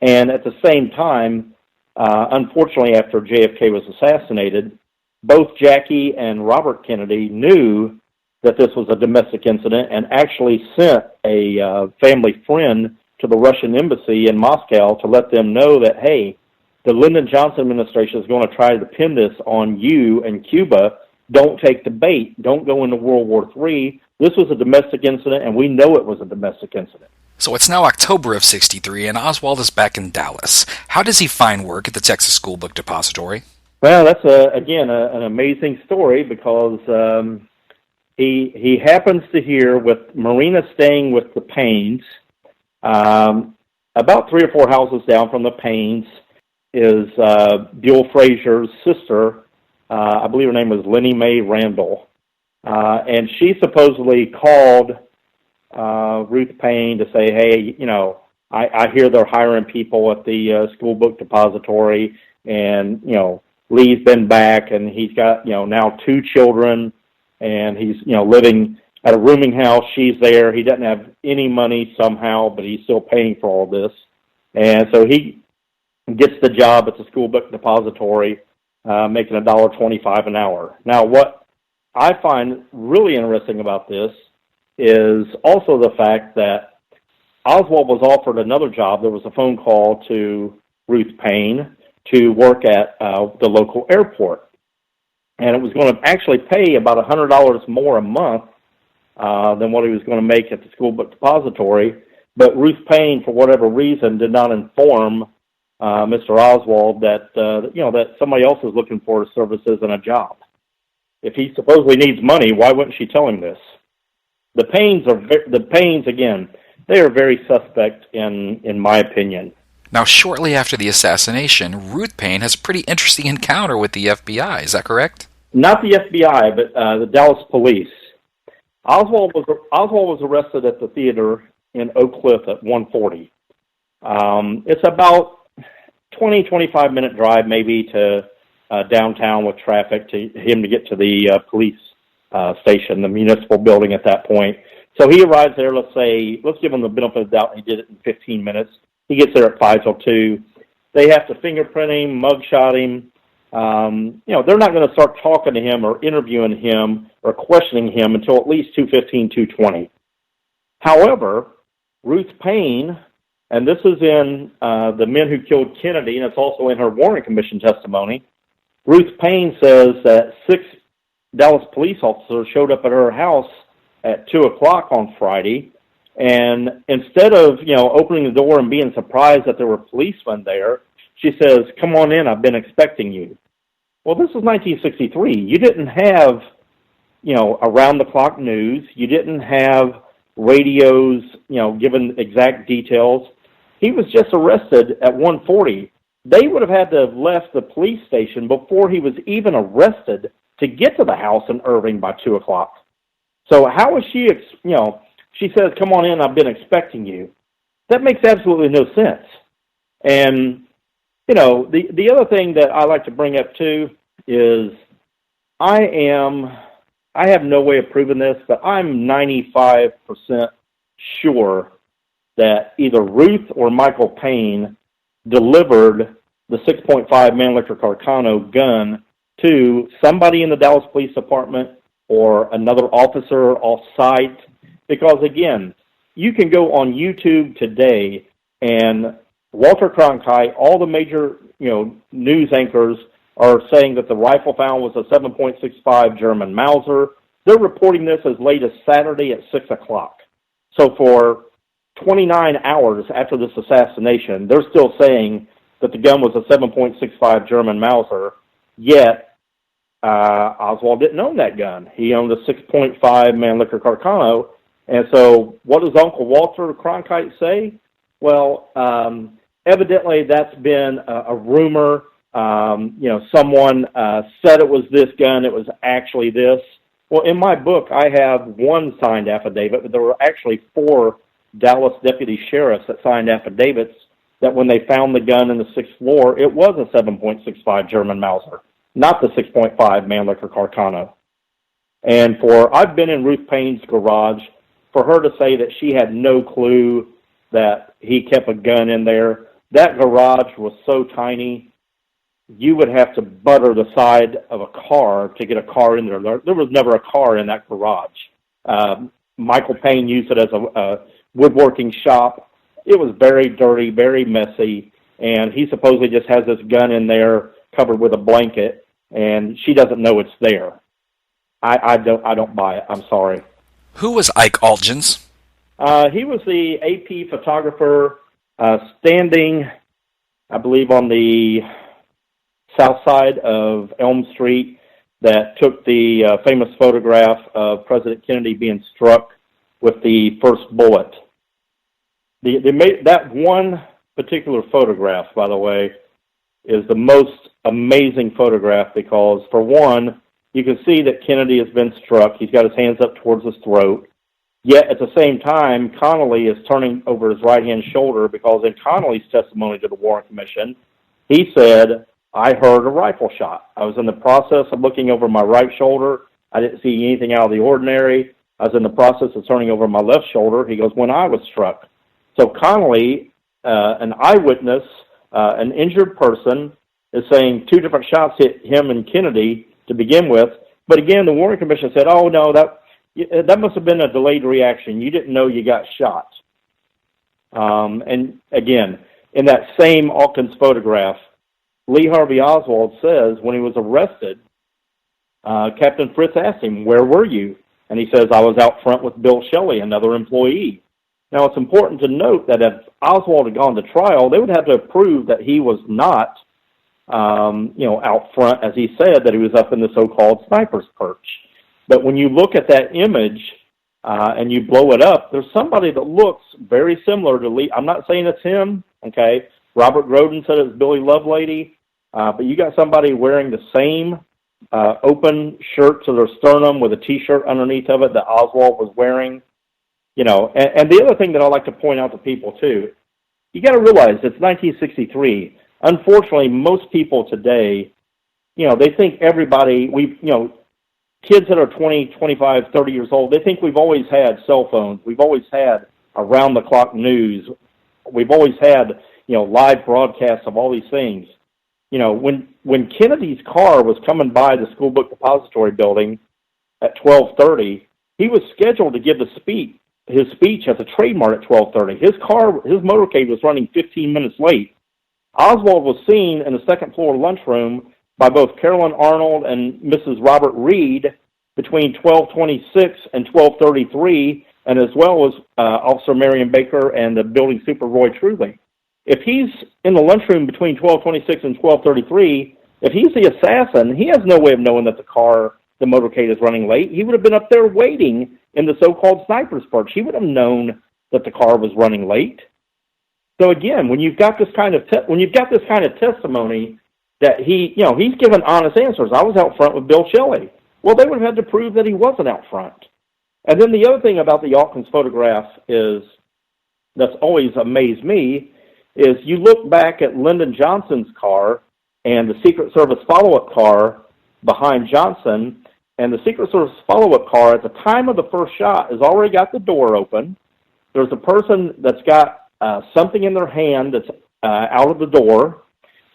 And at the same time, unfortunately, after JFK was assassinated, both Jackie and Robert Kennedy knew that this was a domestic incident and actually sent a family friend to the Russian embassy in Moscow to let them know that, hey, the Lyndon Johnson administration is going to try to pin this on you and Cuba. Don't take the bait. Don't go into World War III. This was a domestic incident, and we know it was a domestic incident. So it's now October of '63, and Oswald is back in Dallas. How does he find work at the Texas School Book Depository? Well, that's, again, an amazing story because he happens to hear with Marina staying with the Paynes, about 3 or 4 houses down from the Paynes is Buell Frazier's sister. I believe her name was Lenny Mae Randall. And she supposedly called Ruth Payne to say, hey, you know, I hear they're hiring people at the School Book Depository, and, you know, Lee's been back, and he's got, you know, now 2 children, and he's, you know, living at a rooming house. She's there. He doesn't have any money somehow, but he's still paying for all this. And so he gets the job at the School Book Depository, making $1.25 an hour. Now, what I find really interesting about this is also the fact that Oswald was offered another job. There was a phone call to Ruth Payne to work at the local airport. And it was going to actually pay about $100 more a month than what he was going to make at the School Book Depository. But Ruth Payne, for whatever reason, did not inform Mr. Oswald that that somebody else is looking for his services and a job. If he supposedly needs money, why wouldn't she tell him this? The Paynes again, they are very suspect in my opinion. Now, shortly after the assassination, Ruth Payne has a pretty interesting encounter with the FBI. Is that correct? Not the FBI, but the Dallas police. Oswald was arrested at the theater in Oak Cliff at 1:40. It's about 20-25 minute drive maybe to downtown with traffic to him to get to the police station, the municipal building at that point. So he arrives there, let's give him the benefit of the doubt, he did it in 15 minutes. He gets there at 5:02. They have to fingerprint him, mugshot him. They're not going to start talking to him or interviewing him or questioning him until at least 2:15, 2:20. However, Ruth Payne, and this is in The Men Who Killed Kennedy, and it's also in her Warren Commission testimony, Ruth Payne says that 6 Dallas police officers showed up at her house at 2 o'clock on Friday, and instead of, opening the door and being surprised that there were policemen there, she says, "Come on in, I've been expecting you." Well, this was 1963. You didn't have, around-the-clock news. You didn't have radios, giving exact details. He was just arrested at 1:40. They would have had to have left the police station before he was even arrested to get to the house in Irving by 2 o'clock. So how is she, she says, "Come on in, I've been expecting you." That makes absolutely no sense. And, the other thing that I like to bring up too is I have no way of proving this, but I'm 95% sure that either Ruth or Michael Payne delivered the 6.5 Mannlicher Carcano gun to somebody in the Dallas Police Department or another officer off-site. Because, again, you can go on YouTube today and Walter Cronkite, all the major, news anchors are saying that the rifle found was a 7.65 German Mauser. They're reporting this as late as Saturday at 6 o'clock. So for 29 hours after this assassination, they're still saying that the gun was a 7.65 German Mauser, yet Oswald didn't own that gun. He owned a 6.5 Mannlicher Carcano. And so what does Uncle Walter Cronkite say? Well, evidently that's been a rumor. Someone said it was this gun. It was actually this. Well, in my book, I have one signed affidavit, but there were actually 4 Dallas deputy sheriffs that signed affidavits that when they found the gun in the 6th floor, it was a 7.65 German Mauser, not the 6.5 Mannlicher Carcano. And I've been in Ruth Payne's garage, for her to say that she had no clue that he kept a gun in there, that garage was so tiny, you would have to butter the side of a car to get a car in there. There was never a car in that garage. Michael Payne used it as a woodworking shop. It was very dirty, very messy, and he supposedly just has this gun in there covered with a blanket, and she doesn't know it's there. I don't buy it. I'm sorry. Who was Ike Altgens? He was the AP photographer standing, I believe, on the south side of Elm Street that took the famous photograph of President Kennedy being struck with the first bullet. That one particular photograph, by the way, is the most amazing photograph because, for one, you can see that Kennedy has been struck. He's got his hands up towards his throat. Yet, at the same time, Connolly is turning over his right-hand shoulder because in Connolly's testimony to the Warren Commission, he said, I heard a rifle shot. I was in the process of looking over my right shoulder. I didn't see anything out of the ordinary. I was in the process of turning over my left shoulder. He goes, when I was struck. So Connolly, an eyewitness, an injured person, is saying two different shots hit him and Kennedy to begin with. But again, the Warren Commission said, oh, no, that must have been a delayed reaction. You didn't know you got shot. And again, in that same Altgens photograph, Lee Harvey Oswald says when he was arrested, Captain Fritz asked him, where were you? And he says, I was out front with Bill Shelley, another employee. Now, it's important to note that if Oswald had gone to trial, they would have to prove that he was not out front, as he said, that he was up in the so-called sniper's perch. But when you look at that image and you blow it up, there's somebody that looks very similar to Lee. I'm not saying it's him, okay? Robert Groden said it was Billy Lovelady, but you got somebody wearing the same open shirt to their sternum with a T-shirt underneath of it that Oswald was wearing. And the other thing that I like to point out to people, too, you got to realize it's 1963. Unfortunately, most people today, they think everybody, kids that are 20, 25, 30 years old, they think we've always had cell phones. We've always had around-the-clock news. We've always had, live broadcasts of all these things. When Kennedy's car was coming by the school book depository building at 12:30, he was scheduled to give his speech at the Trade Mart at 12:30. His motorcade was running 15 minutes late. Oswald was seen in the second-floor lunchroom by both Carolyn Arnold and Mrs. Robert Reed between 12:26 and 12:33, and as well as Officer Marion Baker and the building super Roy Trugley. If he's in the lunchroom between 12:26 and 12:33, if he's the assassin, he has no way of knowing that the motorcade is running late. He would have been up there waiting in the so-called sniper's perch. He would have known that the car was running late. So again, when you've got this kind of testimony that he's given honest answers. I was out front with Bill Shelley. Well, they would have had to prove that he wasn't out front. And then the other thing about the Altgens photograph that's always amazed me is you look back at Lyndon Johnson's car and the Secret Service follow-up car behind Johnson, and the Secret Service follow-up car at the time of the first shot has already got the door open. There's a person that's got something in their hand that's out of the door,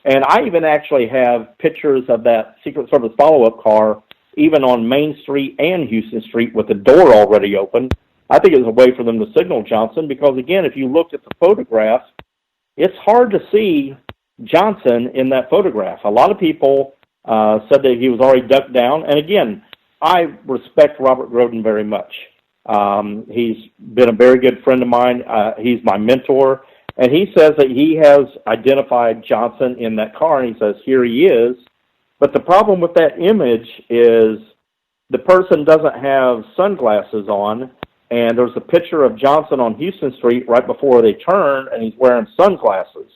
and I even actually have pictures of that Secret Service follow-up car even on Main Street and Houston Street with the door already open. I think it was a way for them to signal Johnson because, again, if you looked at the photograph, it's hard to see Johnson in that photograph. A lot of people said that he was already ducked down. And, again, I respect Robert Groden very much. He's been a very good friend of mine. He's my mentor. And he says that he has identified Johnson in that car, and he says, here he is. But the problem with that image is the person doesn't have sunglasses on, and there's a picture of Johnson on Houston Street right before they turn, and he's wearing sunglasses.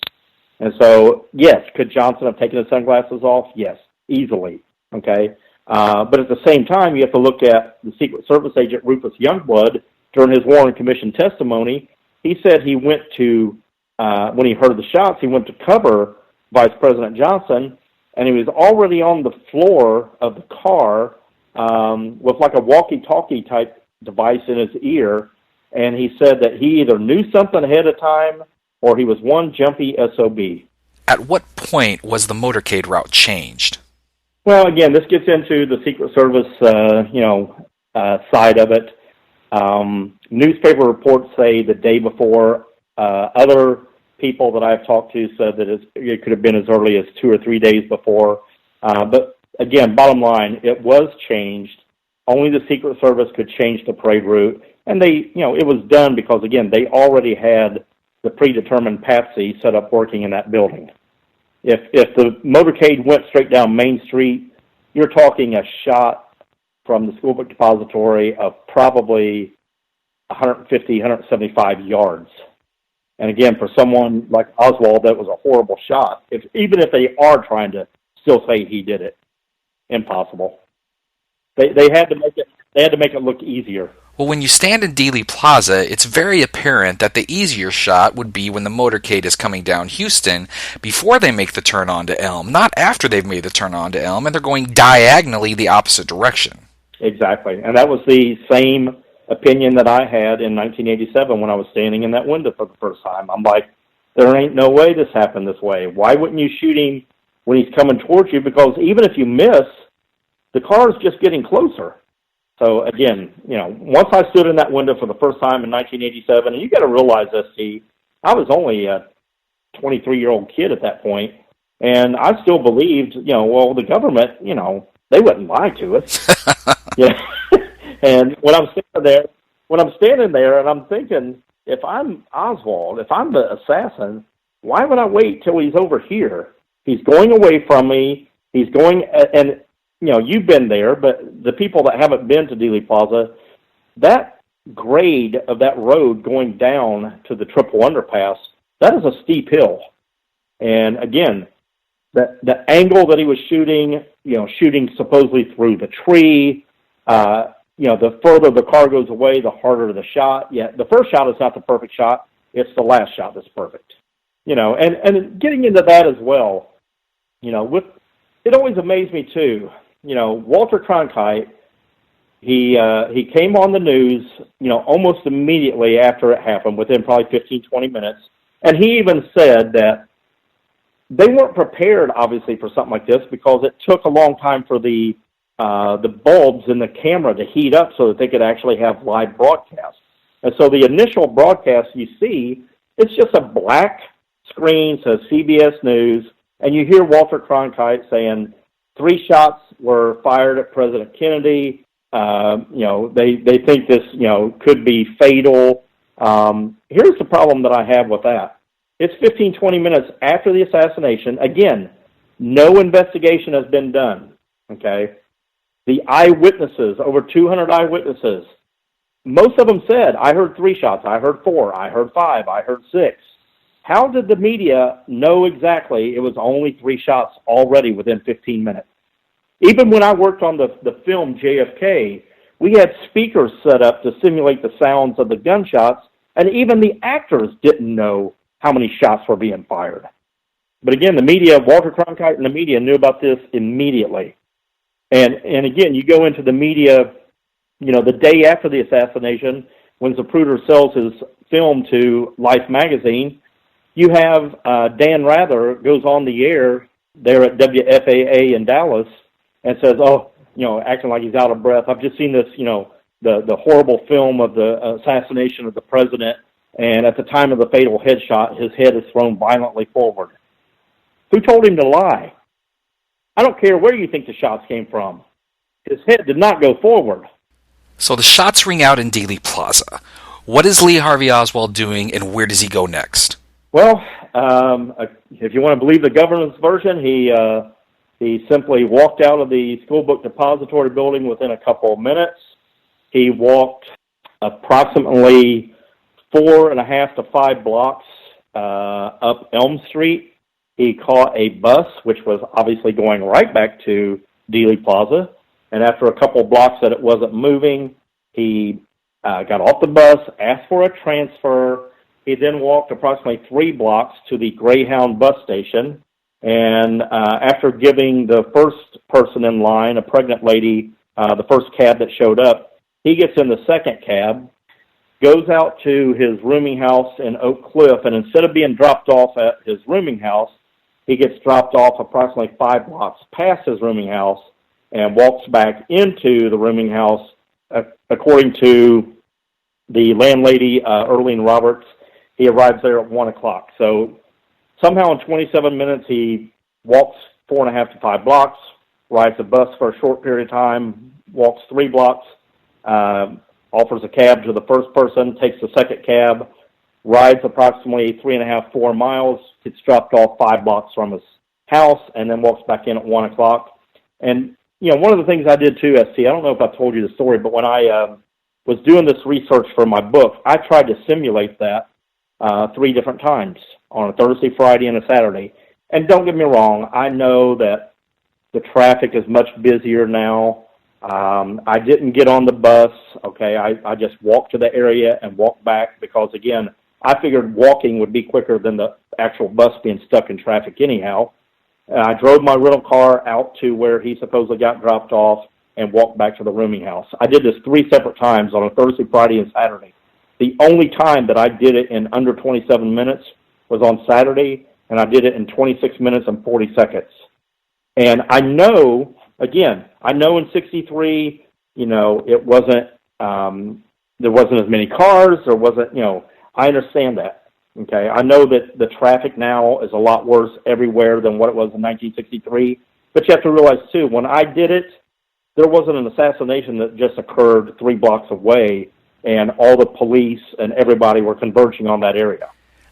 And so, yes, could Johnson have taken his sunglasses off? Yes, easily, okay? But at the same time, you have to look at the Secret Service agent Rufus Youngblood during his Warren Commission testimony. He said he went to, when he heard the shots, he went to cover Vice President Johnson, and he was already on the floor of the car with like a walkie-talkie type device in his ear, and he said that he either knew something ahead of time or he was one jumpy SOB. At what point was the motorcade route changed? Well, again, this gets into the Secret Service, side of it. Newspaper reports say the day before. Other people that I've talked to said that it could have been as early as 2 or 3 days before. But again, bottom line, it was changed. Only the Secret Service could change the parade route, and it was done because, again, they already had the predetermined patsy set up working in that building. If the motorcade went straight down Main Street, you're talking a shot from the school book depository of probably 150, 175 yards. And again, for someone like Oswald, that was a horrible shot. Even if they are trying to still say he did it, impossible. They had to make it look easier. Well, when you stand in Dealey Plaza, it's very apparent that the easier shot would be when the motorcade is coming down Houston before they make the turn onto Elm, not after they've made the turn onto Elm, and they're going diagonally the opposite direction. Exactly, and that was the same opinion that I had in 1987 when I was standing in that window for the first time. I'm like, there ain't no way this happened this way. Why wouldn't you shoot him when he's coming towards you? Because even if you miss, the car is just getting closer. So again, once I stood in that window for the first time in 1987, and you got to realize this, I was only a 23-year-old kid at that point, and I still believed, the government, they wouldn't lie to us. Yeah. And when I'm standing there, and I'm thinking, if I'm Oswald, if I'm the assassin, why would I wait till he's over here? He's going away from me. He's going, and you've been there, but the people that haven't been to Dealey Plaza, that grade of that road going down to the triple underpass, that is a steep hill. And again, the angle that he was shooting, shooting supposedly through the tree, the further the car goes away, the harder the shot. Yeah, the first shot is not the perfect shot. It's the last shot that's perfect. And getting into that as well, it always amazed me too. Walter Cronkite, he came on the news, almost immediately after it happened, within probably 15, 20 minutes. And he even said that they weren't prepared, obviously, for something like this because it took a long time for the bulbs in the camera to heat up so that they could actually have live broadcasts. And so the initial broadcast you see, it's just a black screen, says CBS News, and you hear Walter Cronkite saying 3 shots were fired at President Kennedy. They think this, could be fatal. Here's the problem that I have with that. It's 15, 20 minutes after the assassination. Again, no investigation has been done, okay? The eyewitnesses, over 200 eyewitnesses, most of them said, I heard 3 shots, I heard 4, I heard 5, I heard 6. How did the media know exactly it was only 3 shots already within 15 minutes? Even when I worked on the film JFK, we had speakers set up to simulate the sounds of the gunshots, and even the actors didn't know how many shots were being fired. But again, the media, Walter Cronkite and the media knew about this immediately. And again, you go into the media, the day after the assassination, when Zapruder sells his film to Life magazine, you have Dan Rather goes on the air there at WFAA in Dallas and says, acting like he's out of breath. I've just seen this, the horrible film of the assassination of the president, and at the time of the fatal headshot, his head is thrown violently forward. Who told him to lie? I don't care where you think the shots came from. His head did not go forward. So the shots ring out in Dealey Plaza. What is Lee Harvey Oswald doing, and where does he go next? Well, if you want to believe the government's version, he simply walked out of the school book depository building within a couple of minutes. He walked approximately 4.5 to 5 blocks up Elm Street. He caught a bus, which was obviously going right back to Dealey Plaza. And after a couple of blocks that it wasn't moving, he got off the bus, asked for a transfer. He then walked approximately 3 blocks to the Greyhound bus station. And after giving the first person in line, a pregnant lady, the first cab that showed up. He gets in the second cab, goes out to his rooming house in Oak Cliff, and instead of being dropped off at his rooming house, he gets dropped off approximately 5 blocks past his rooming house and walks back into the rooming house. According to the landlady, Earlene Roberts, he arrives there at 1 o'clock. So somehow in 27 minutes, he walks 4.5 to 5 blocks, rides a bus for a short period of time, walks 3 blocks, offers a cab to the first person, takes the second cab, rides approximately 3.5, 4 miles, gets dropped off 5 blocks from his house, and then walks back in at 1 o'clock. And, you know, one of the things I did too, ST, I don't know if I told you the story, but when I was doing this research for my book, I tried to simulate that 3 different times, on a Thursday, Friday, and a Saturday. And don't get me wrong, I know that the traffic is much busier now. I didn't get on the bus, okay? I just walked to the area and walked back because, again, I figured walking would be quicker than the actual bus being stuck in traffic anyhow. I drove my rental car out to where he supposedly got dropped off and walked back to the rooming house. I did this 3 separate times on a Thursday, Friday, and Saturday. The only time that I did it in under 27 minutes was on Saturday, and I did it in 26 minutes and 40 seconds. And I know, again, I know in 63, you know, it wasn't, there wasn't as many cars, there wasn't, you know, I understand that. Okay, I know that the traffic now is a lot worse everywhere than what it was in 1963, but you have to realize, too, when I did it, there wasn't an assassination that just occurred 3 blocks away, and all the police and everybody were converging on that area.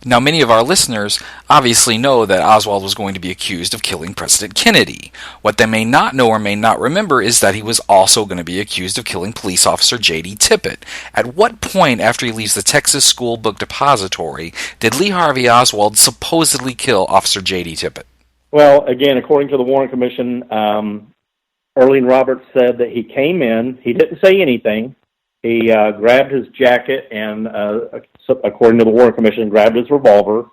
Now, many of our listeners obviously know that Oswald was going to be accused of killing President Kennedy. What they may not know or may not remember is that he was also going to be accused of killing police officer J.D. Tippit. At what point after he leaves the Texas School Book Depository did Lee Harvey Oswald supposedly kill Officer J.D. Tippit? Well, again, according to the Warren Commission, Earlene Roberts said that he came in, he didn't say anything. He grabbed his jacket and, according to the Warren Commission, grabbed his revolver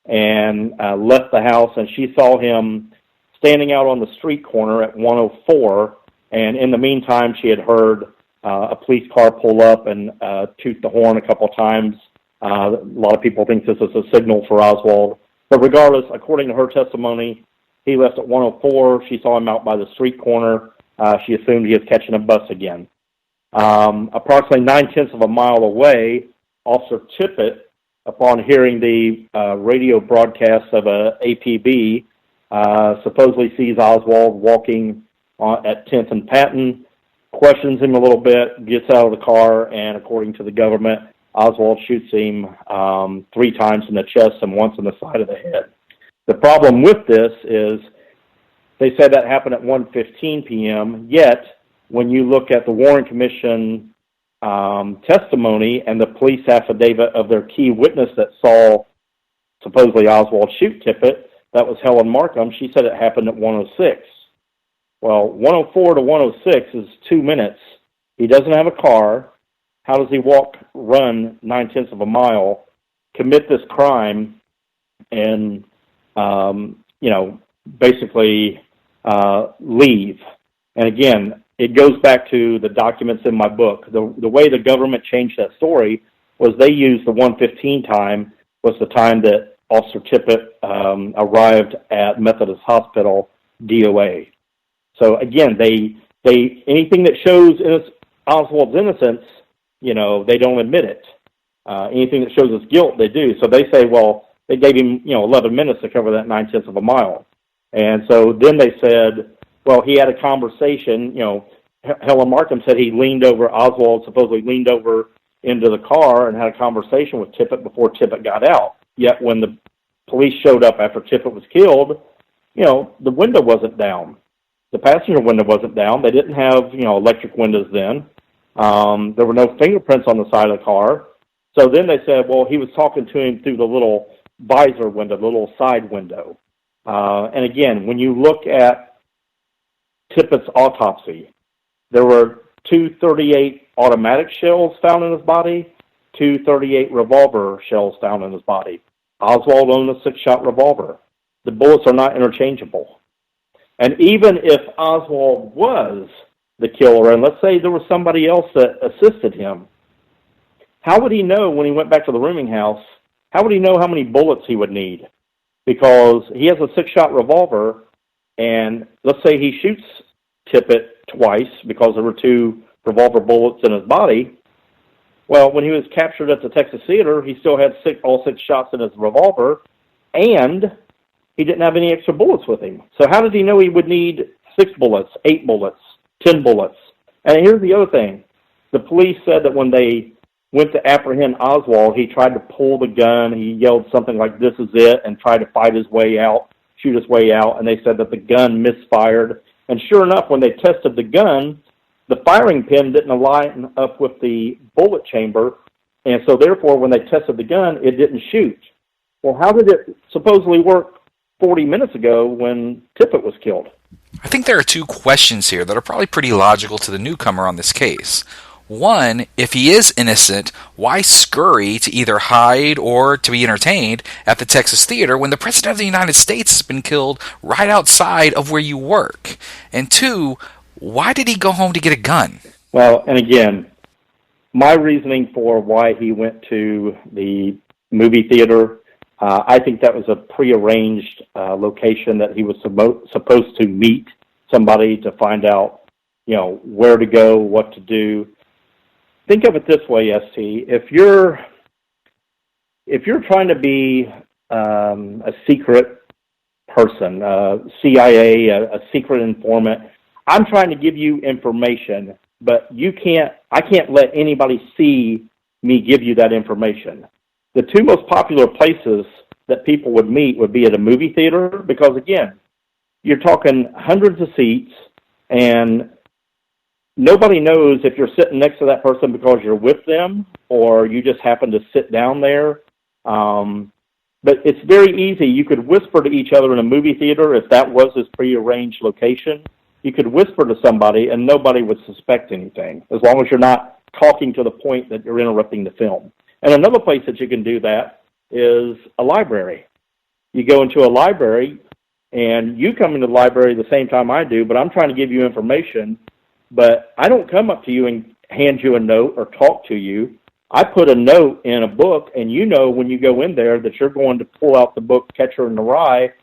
and left the house. And she saw him standing out on the street corner at 104. And in the meantime, she had heard a police car pull up and toot the horn a couple of times. A lot of people think this is a signal for Oswald. But regardless, according to her testimony, he left at 104. She saw him out by the street corner. She assumed he was catching a bus again. Approximately 9/10 of a mile away, Officer Tippit, upon hearing the radio broadcast of a APB, supposedly sees Oswald walking at 10th and Patton, questions him a little bit, gets out of the car, and according to the government, Oswald shoots him 3 times in the chest and once in the side of the head. The problem with this is they said that happened at 1:15 p.m., yet when you look at the Warren Commission testimony and the police affidavit of their key witness that saw supposedly Oswald shoot Tippit, that was Helen Markham, she said it happened at 1:06. Well, 1:04 to 1:06 is 2 minutes. He doesn't have a car. How does he run 9/10 of a mile, commit this crime, and, basically leave? And again, it goes back to the documents in my book. The way the government changed that story was they used the 1:15 time was the time that Officer Tippit arrived at Methodist Hospital, DOA. So again, they anything that shows Oswald's innocence, they don't admit it. Anything that shows his guilt, they do. So they say, well, they gave him 11 minutes to cover that 9/10 of a mile, and so then they said, well, he had a conversation. Helen Markham said Oswald supposedly leaned over into the car and had a conversation with Tippit before Tippit got out. Yet when the police showed up after Tippit was killed, the window wasn't down. The passenger window wasn't down. They didn't have, electric windows then. There were no fingerprints on the side of the car. So then they said, well, he was talking to him through the little visor window, the little side window. And again, when you look at Tippit's autopsy, there were 2 .38 automatic shells found in his body, 2 .38 revolver shells found in his body. Oswald owned a 6-shot revolver. The bullets are not interchangeable. And even if Oswald was the killer, and let's say there was somebody else that assisted him, how would he know when he went back to the rooming house, how would he know how many bullets he would need? Because he has a 6-shot revolver, and let's say he shoots Tippit twice because there were 2 revolver bullets in his body. Well, when he was captured at the Texas Theater, he still had all 6 shots in his revolver, and he didn't have any extra bullets with him. So how did he know he would need 6 bullets, 8 bullets, 10 bullets? And here's the other thing. The police said that when they went to apprehend Oswald, he tried to pull the gun. He yelled something like, "This is it," and tried to fight his way out, shoot his way out, and they said that the gun misfired. And sure enough, when they tested the gun, the firing pin didn't line up with the bullet chamber, and so therefore when they tested the gun, it didn't shoot. Well, how did it supposedly work 40 minutes ago when Tippit was killed? I think there are 2 questions here that are probably pretty logical to the newcomer on this case. One, if he is innocent, why scurry to either hide or to be entertained at the Texas Theater when the President of the United States has been killed right outside of where you work? And 2, why did he go home to get a gun? Well, and again, my reasoning for why he went to the movie theater, I think that was a prearranged location that he was supposed to meet somebody to find out, where to go, what to do. Think of it this way, ST. If you're trying to be a secret person, CIA, a secret informant, I'm trying to give you information, but I can't let anybody see me give you that information. The 2 most popular places that people would meet would be at a movie theater because, again, you're talking hundreds of seats, and nobody knows if you're sitting next to that person because you're with them or you just happen to sit down there. But it's very easy. You could whisper to each other in a movie theater if that was his prearranged location. You could whisper to somebody and nobody would suspect anything as long as you're not talking to the point that you're interrupting the film. And another place that you can do that is a library. You go into a library and you come into the library the same time I do, but I'm trying to give you information. But I don't come up to you and hand you a note or talk to you. I put a note in a book, and when you go in there that you're going to pull out the book Catcher in the Rye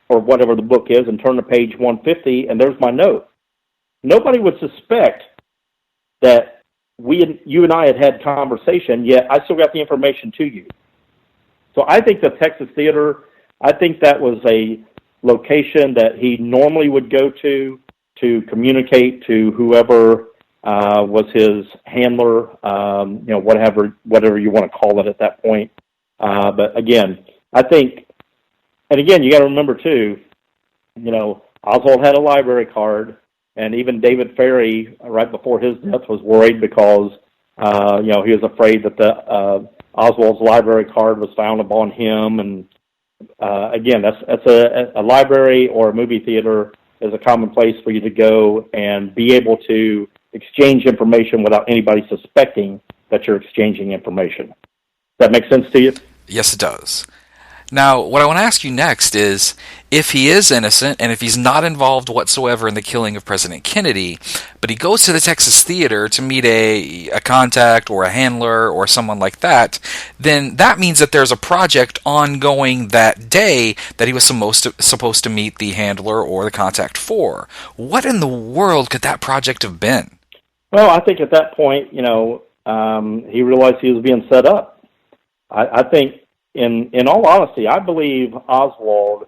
or whatever the book is and turn to page 150, and there's my note. Nobody would suspect that you and I had conversation, yet I still got the information to you. So I think the Texas Theater, I think that was a location that he normally would go to communicate to whoever was his handler, whatever you want to call it at that point. But again, I think, and again, you got to remember too, Oswald had a library card, and even David Ferry, right before his death, was worried because, he was afraid that the Oswald's library card was found upon him. And again, that's a library or a movie theater is a common place for you to go and be able to exchange information without anybody suspecting that you're exchanging information. Does that make sense to you? Yes, it does. Now, what I want to ask you next is, if he is innocent and if he's not involved whatsoever in the killing of President Kennedy, but he goes to the Texas Theater to meet a contact or a handler or someone like that, then that means that there's a project ongoing that day that he was supposed to meet the handler or the contact for. What in the world could that project have been? Well, I think at that point, he realized he was being set up. I think, in all honesty, I believe Oswald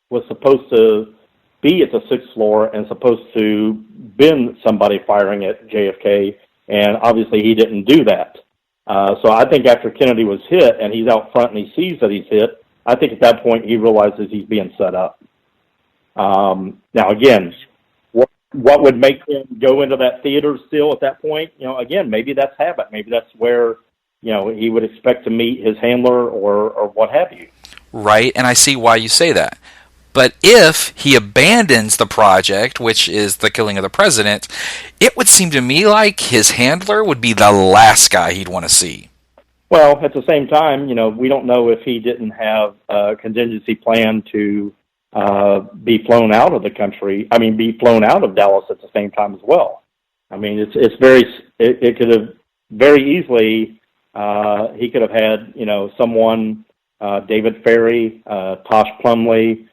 was supposed to be at the 6th floor and supposed to been somebody firing at JFK, and obviously he didn't do that. So I think after Kennedy was hit and he's out front and he sees that he's hit, I think at that point he realizes he's being set up. Now, again, what would make him go into that theater still at that point? Again, maybe that's habit. Maybe that's where he would expect to meet his handler or what have you. Right, and I see why you say that. But if he abandons the project, which is the killing of the president, it would seem to me like his handler would be the last guy he'd want to see. Well, at the same time, we don't know if he didn't have a contingency plan to be flown out of the country. I mean, be flown out of Dallas at the same time as well. I mean, it could have very easily, he could have had, someone, David Ferry, Tosh Plumlee,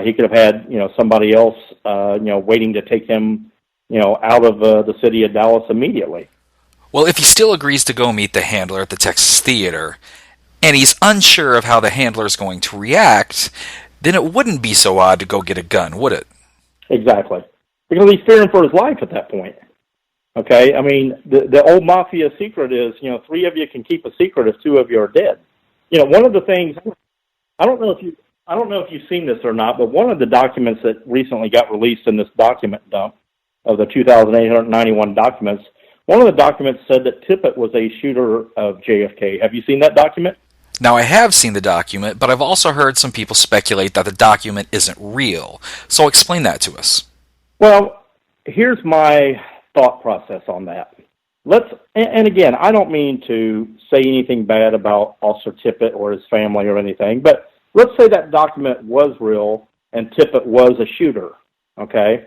he could have had, somebody else, waiting to take him, out of the city of Dallas immediately. Well, if he still agrees to go meet the handler at the Texas Theater, and he's unsure of how the handler is going to react, then it wouldn't be so odd to go get a gun, would it? Exactly. Because he's fearing for his life at that point. Okay? I mean, the old mafia secret is, 3 of you can keep a secret if 2 of you are dead. One of the things, I don't know if you've seen this or not, but one of the documents that recently got released in this document dump of the 2,891 documents, one of the documents said that Tippit was a shooter of JFK. Have you seen that document? Now, I have seen the document, but I've also heard some people speculate that the document isn't real. So explain that to us. Well, here's my thought process on that. And again, I don't mean to say anything bad about Officer Tippit or his family or anything, but let's say that document was real and Tippit was a shooter, okay?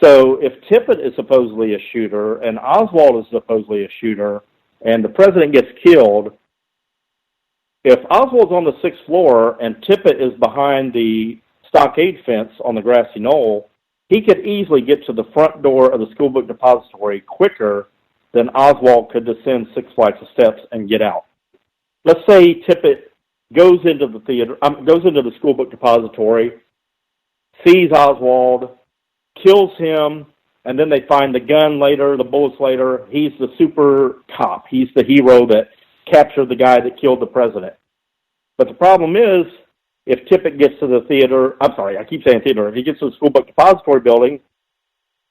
So if Tippit is supposedly a shooter and Oswald is supposedly a shooter and the president gets killed, if Oswald's on the 6th floor and Tippit is behind the stockade fence on the grassy knoll, he could easily get to the front door of the school book depository quicker than Oswald could descend 6 flights of steps and get out. Let's say Tippit goes into the school book depository, sees Oswald, kills him, and then they find the gun later, the bullets later. He's the super cop. He's the hero that captured the guy that killed the president. But the problem is, if Tippit gets to the theater, I'm sorry, I keep saying theater, if he gets to the school book depository building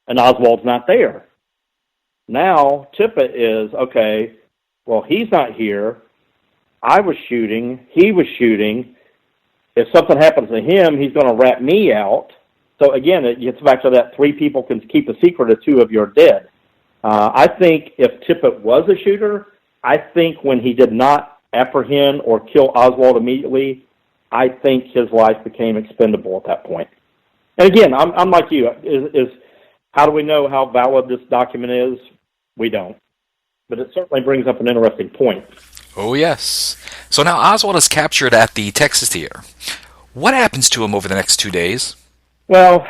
and Oswald's not there, now Tippit is, okay, well, he's not here. I was shooting. He was shooting. If something happens to him, he's going to rat me out. So again, it gets back to that 3 people can keep a secret if 2 of you are dead. I think if Tippit was a shooter, I think when he did not apprehend or kill Oswald immediately, I think his life became expendable at that point. And again, I'm like you. How do we know how valid this document is? We don't. But it certainly brings up an interesting point. Oh, yes. So now Oswald is captured at the Texas Theater. What happens to him over the next 2 days? Well,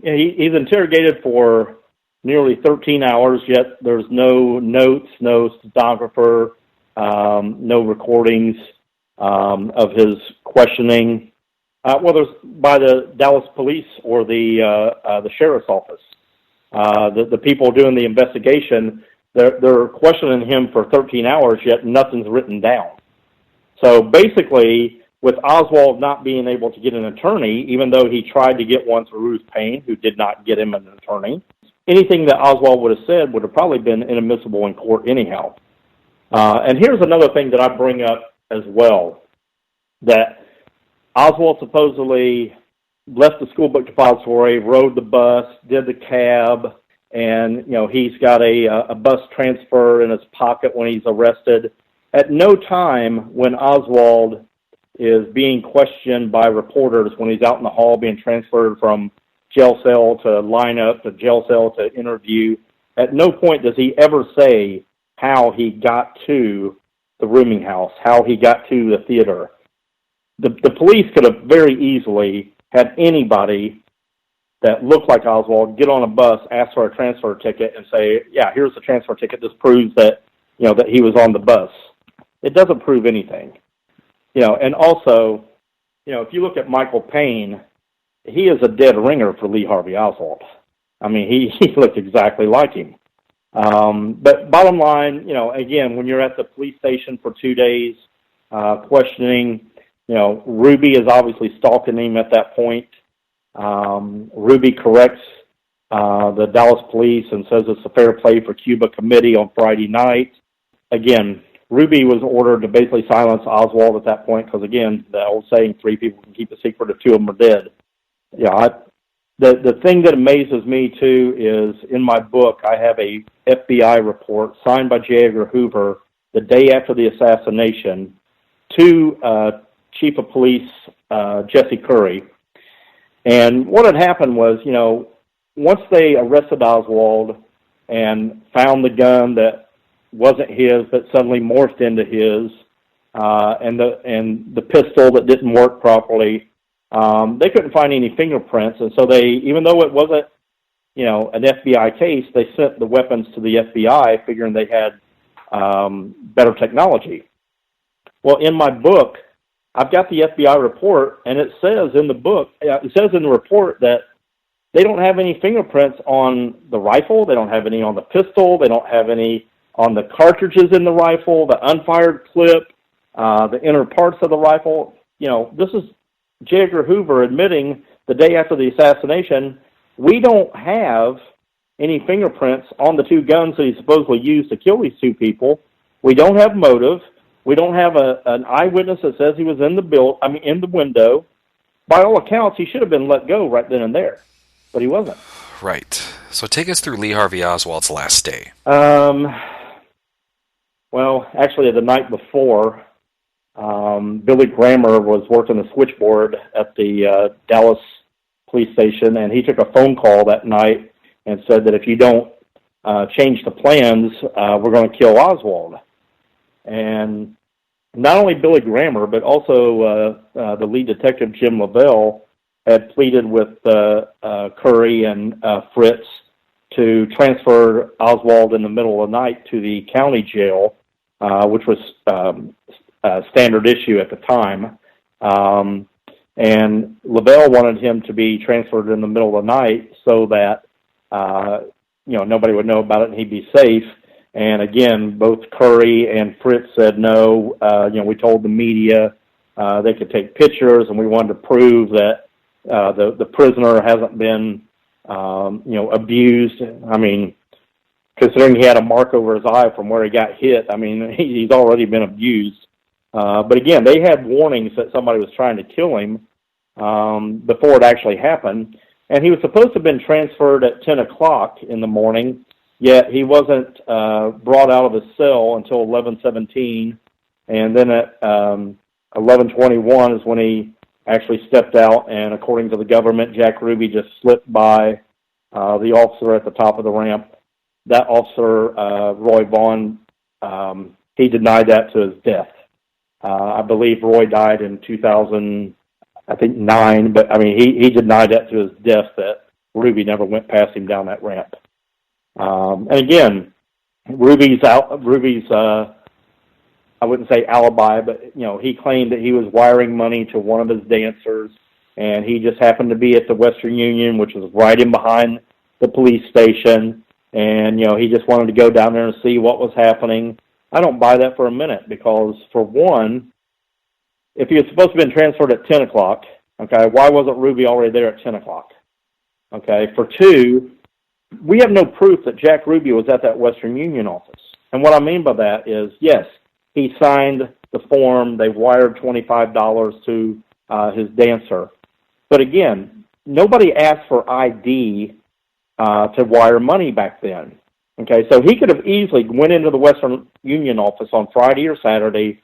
he's interrogated for nearly 13 hours, yet there's no notes, no stenographer, no recordings of his questioning, whether it's by the Dallas police or the sheriff's office. The people doing the investigation, they're questioning him for 13 hours, yet nothing's written down. So basically, with Oswald not being able to get an attorney, even though he tried to get one through Ruth Payne, who did not get him an attorney, anything that Oswald would have said would have probably been inadmissible in court anyhow. And here's another thing that I bring up as well, that Oswald supposedly left the school book depository, rode the bus, did the cab, and he's got a bus transfer in his pocket when he's arrested. At no time when Oswald is being questioned by reporters, when he's out in the hall being transferred from jail cell to lineup to jail cell to interview, at no point does he ever say how he got to the rooming house, how he got to the theater. The police could have very easily had anybody that looked like Oswald get on a bus, ask for a transfer ticket, and say, yeah, here's the transfer ticket. This proves that, that he was on the bus. It doesn't prove anything. And also, if you look at Michael Payne, he is a dead ringer for Lee Harvey Oswald. I mean, he looked exactly like him. But bottom line, again, when you're at the police station for 2 days, questioning, Ruby is obviously stalking him at that point. Ruby corrects the Dallas police and says it's a fair play for Cuba committee on Friday night. Again, Ruby was ordered to basically silence Oswald at that point because, again, the old saying, 3 people can keep a secret if 2 of them are dead. The thing that amazes me, too, is in my book, I have a FBI report signed by J. Edgar Hoover the day after the assassination to Chief of Police Jesse Curry. And what had happened was, once they arrested Oswald and found the gun that wasn't his but suddenly morphed into his, and the pistol that didn't work properly, they couldn't find any fingerprints, and so even though it wasn't, an FBI case, they sent the weapons to the FBI, figuring they had better technology. Well, in my book, I've got the FBI report, and it says in the report that they don't have any fingerprints on the rifle, they don't have any on the pistol, they don't have any on the cartridges in the rifle, the unfired clip, the inner parts of the rifle. This is J. Edgar Hoover admitting the day after the assassination, we don't have any fingerprints on the two guns that he supposedly used to kill these two people. We don't have motive. We don't have an eyewitness that says he was in the window. By all accounts, he should have been let go right then and there, but he wasn't. Right. So take us through Lee Harvey Oswald's last day. Well, actually, the night before, Billy Grammer was working the switchboard at the Dallas police station, and he took a phone call that night and said that if you don't change the plans, we're going to kill Oswald. And not only Billy Grammer, but also the lead detective, Jim Lavelle, had pleaded with Curry and Fritz to transfer Oswald in the middle of the night to the county jail, which was a standard issue at the time. And Lavelle wanted him to be transferred in the middle of the night so that nobody would know about it and he'd be safe. And again, both Curry and Fritz said no. We told the media they could take pictures, and we wanted to prove that the prisoner hasn't been abused. I mean, considering he had a mark over his eye from where he got hit, I mean, he's already been abused. But again, they had warnings that somebody was trying to kill him before it actually happened. And he was supposed to have been transferred at 10 o'clock in the morning, yet he wasn't brought out of his cell until 11:17. And then at 11:21 is when he actually stepped out. And according to the government, Jack Ruby just slipped by the officer at the top of the ramp. That officer, Roy Vaughn, he denied that to his death. I believe Roy died in 2009, but I mean, he denied that to his death that Ruby never went past him down that ramp. And again, Ruby's I wouldn't say alibi, but he claimed that he was wiring money to one of his dancers, and he just happened to be at the Western Union, which was right in behind the police station, and he just wanted to go down there and see what was happening. I don't buy that for a minute, because for one, if he was supposed to have been transferred at 10 o'clock, okay, why wasn't Ruby already there at 10 o'clock? Okay, for two, we have no proof that Jack Ruby was at that Western Union office. And what I mean by that is, yes, he signed the form, they wired $25 to his dancer. But again, nobody asked for ID to wire money back then. Okay, so he could have easily went into the Western Union office on Friday or Saturday,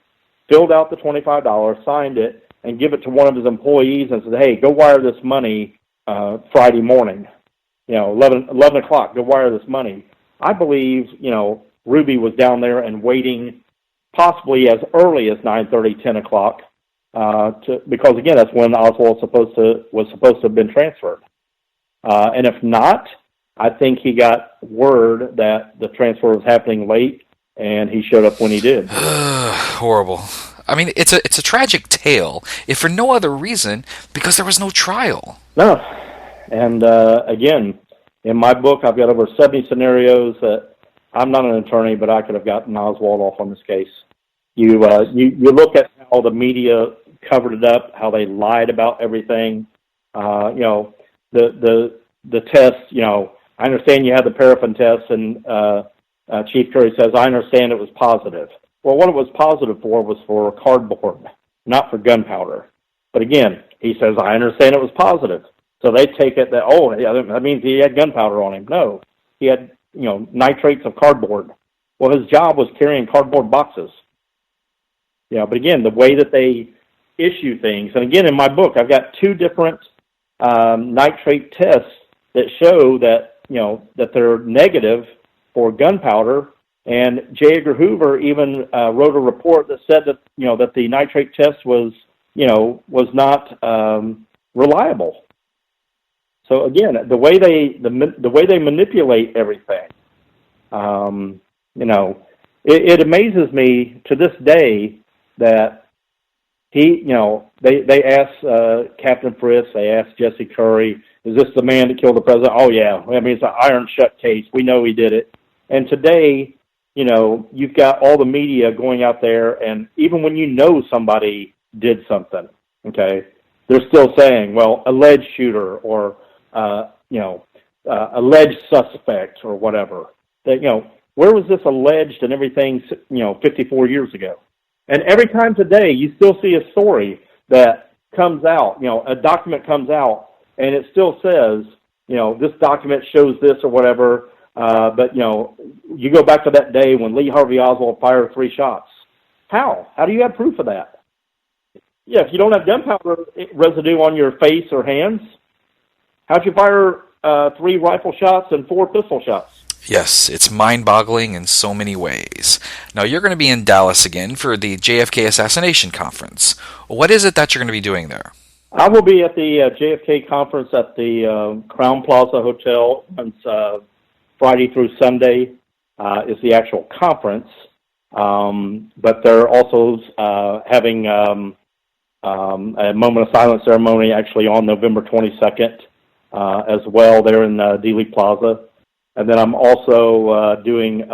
filled out the $25, signed it, and give it to one of his employees and said, hey, go wire this money Friday morning. 11 o'clock, go wire this money. I believe, Ruby was down there and waiting possibly as early as 9:30, 10 o'clock, because, again, that's when Oswald was supposed to have been transferred. And if not, I think he got word that the transfer was happening late, and he showed up when he did. Horrible. I mean, it's a tragic tale, if for no other reason, because there was no trial. No. And, again, in my book, I've got over 70 scenarios that I'm not an attorney, but I could have gotten Oswald off on this case. You look at how the media covered it up, how they lied about everything. The test, I understand you had the paraffin test, and Chief Curry says, I understand it was positive. Well, what it was positive for was for cardboard, not for gunpowder. But again, he says, I understand it was positive. So they take it that, that means he had gunpowder on him. No, he had, nitrates of cardboard. Well, his job was carrying cardboard boxes. But again, the way that they issue things, and again, in my book, I've got two different nitrate tests that show that, that they're negative for gunpowder. And J. Edgar Hoover even wrote a report that said that, that the nitrate test was not reliable. So again, the way they manipulate everything, it amazes me to this day that they asked Captain Fritz, they asked Jesse Curry, is this the man that killed the president? Oh yeah, I mean it's an iron shut case. We know he did it. And today, you've got all the media going out there, and even when somebody did something, okay, they're still saying, well, alleged shooter or alleged suspect or whatever. That where was this alleged and everything 54 years ago? And every time today, you still see a story that comes out, a document comes out, and it still says, this document shows this or whatever. But you go back to that day when Lee Harvey Oswald fired 3 shots. How? How do you have proof of that? Yeah, if you don't have gunpowder residue on your face or hands, how'd you fire 3 rifle shots and 4 pistol shots? Yes, it's mind-boggling in so many ways. Now, you're going to be in Dallas again for the JFK Assassination Conference. What is it that you're going to be doing there? I will be at the JFK conference at the Crown Plaza Hotel. It's Friday through Sunday is the actual conference. But they're also having a moment of silence ceremony actually on November 22nd as well there in Dealey Plaza. And then I'm also doing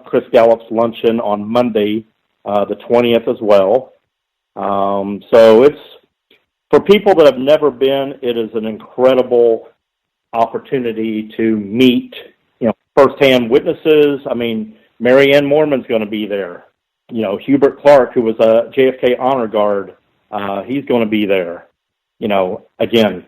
Chris Gallup's luncheon on Monday, the 20th as well. So it's, for people that have never been, it is an incredible opportunity to meet, firsthand witnesses. I mean, Mary Ann Moorman's going to be there. Hubert Clark, who was a JFK honor guard, he's going to be there. Again,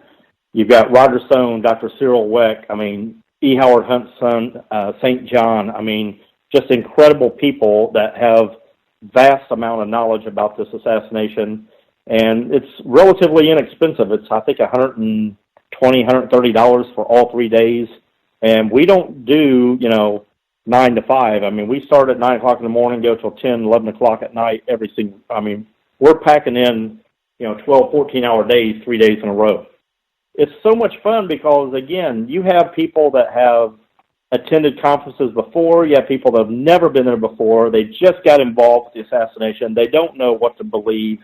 you've got Roger Stone, Dr. Cyril Weck, I mean, E. Howard Hunt's son, St. John. I mean, just incredible people that have vast amount of knowledge about this assassination. And it's relatively inexpensive. It's, I think, $120, $130 for all 3 days. And we don't do, 9 to 5. I mean, we start at 9 o'clock in the morning, go till 10, 11 o'clock at night, we're packing in, 12, 14-hour days, 3 days in a row. It's so much fun because, again, you have people that have attended conferences before. You have people that have never been there before. They just got involved with the assassination. They don't know what to believe.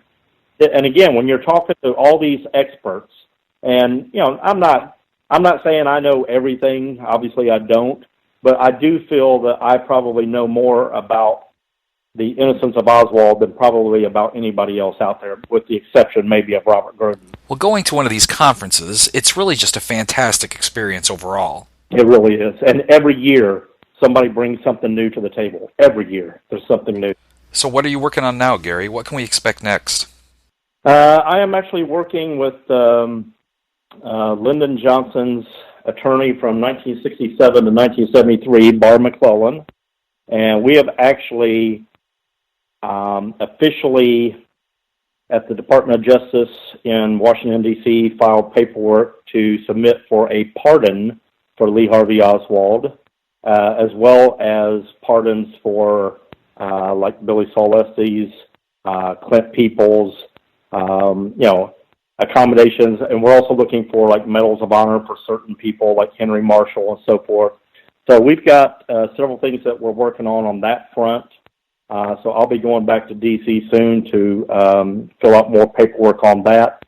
And, again, when you're talking to all these experts, and, I'm not saying I know everything. Obviously, I don't. But I do feel that I probably know more about the innocence of Oswald than probably about anybody else out there, with the exception maybe of Robert Gordon. Well, going to one of these conferences, it's really just a fantastic experience overall. It really is. And every year, somebody brings something new to the table. Every year, there's something new. So what are you working on now, Gary? What can we expect next? I am actually working with Lyndon Johnson's attorney from 1967 to 1973, Barr McClellan. And we have actually officially at the Department of Justice in Washington, D.C., filed paperwork to submit for a pardon for Lee Harvey Oswald, as well as pardons for like Billy Saul Estes, Clint Peoples, accommodations. And we're also looking for like medals of honor for certain people like Henry Marshall and so forth. So we've got several things that we're working on that front. So I'll be going back to D.C. soon to fill out more paperwork on that.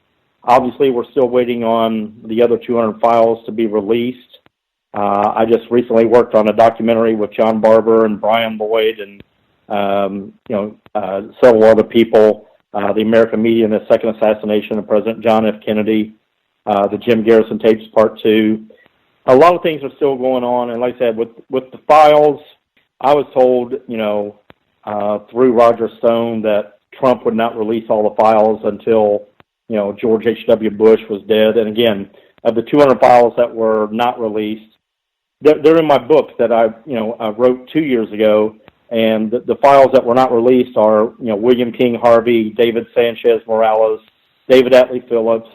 Obviously, we're still waiting on the other 200 files to be released. I just recently worked on a documentary with John Barber and Brian Lloyd and several other people. The American Media and the Second Assassination of President John F. Kennedy, the Jim Garrison tapes, Part 2. A lot of things are still going on, and like I said, with the files, I was told, through Roger Stone that Trump would not release all the files until, George H.W. Bush was dead. And again, of the 200 files that were not released, they're in my book that I wrote 2 years ago, and the files that were not released are, William King Harvey, David Sanchez Morales, David Atlee Phillips,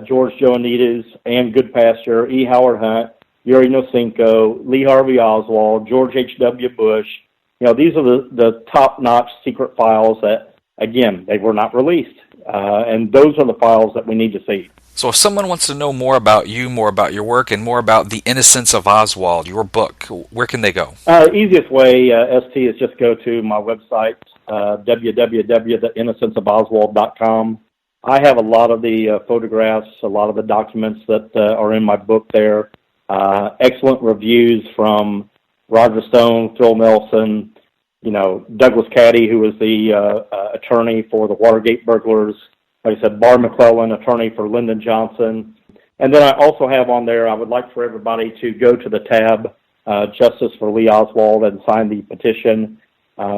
George Joannides, Ann Goodpasture, E. Howard Hunt, Yuri Nosenko, Lee Harvey Oswald, George H.W. Bush. These are the top-notch secret files that, again, they were not released. And those are the files that we need to see. So if someone wants to know more about you, more about your work, and more about The Innocence of Oswald, your book, where can they go? Easiest way, ST, is just go to my website, www.theinnocenceofoswald.com. I have a lot of the photographs, a lot of the documents that are in my book there. Excellent reviews from Roger Stone, Phil Nelson, Douglas Caddy, who was the attorney for the Watergate burglars. Like I said, Bar McClellan, attorney for Lyndon Johnson. And then I also have on there, I would like for everybody to go to the tab, Justice for Lee Oswald, and sign the petition.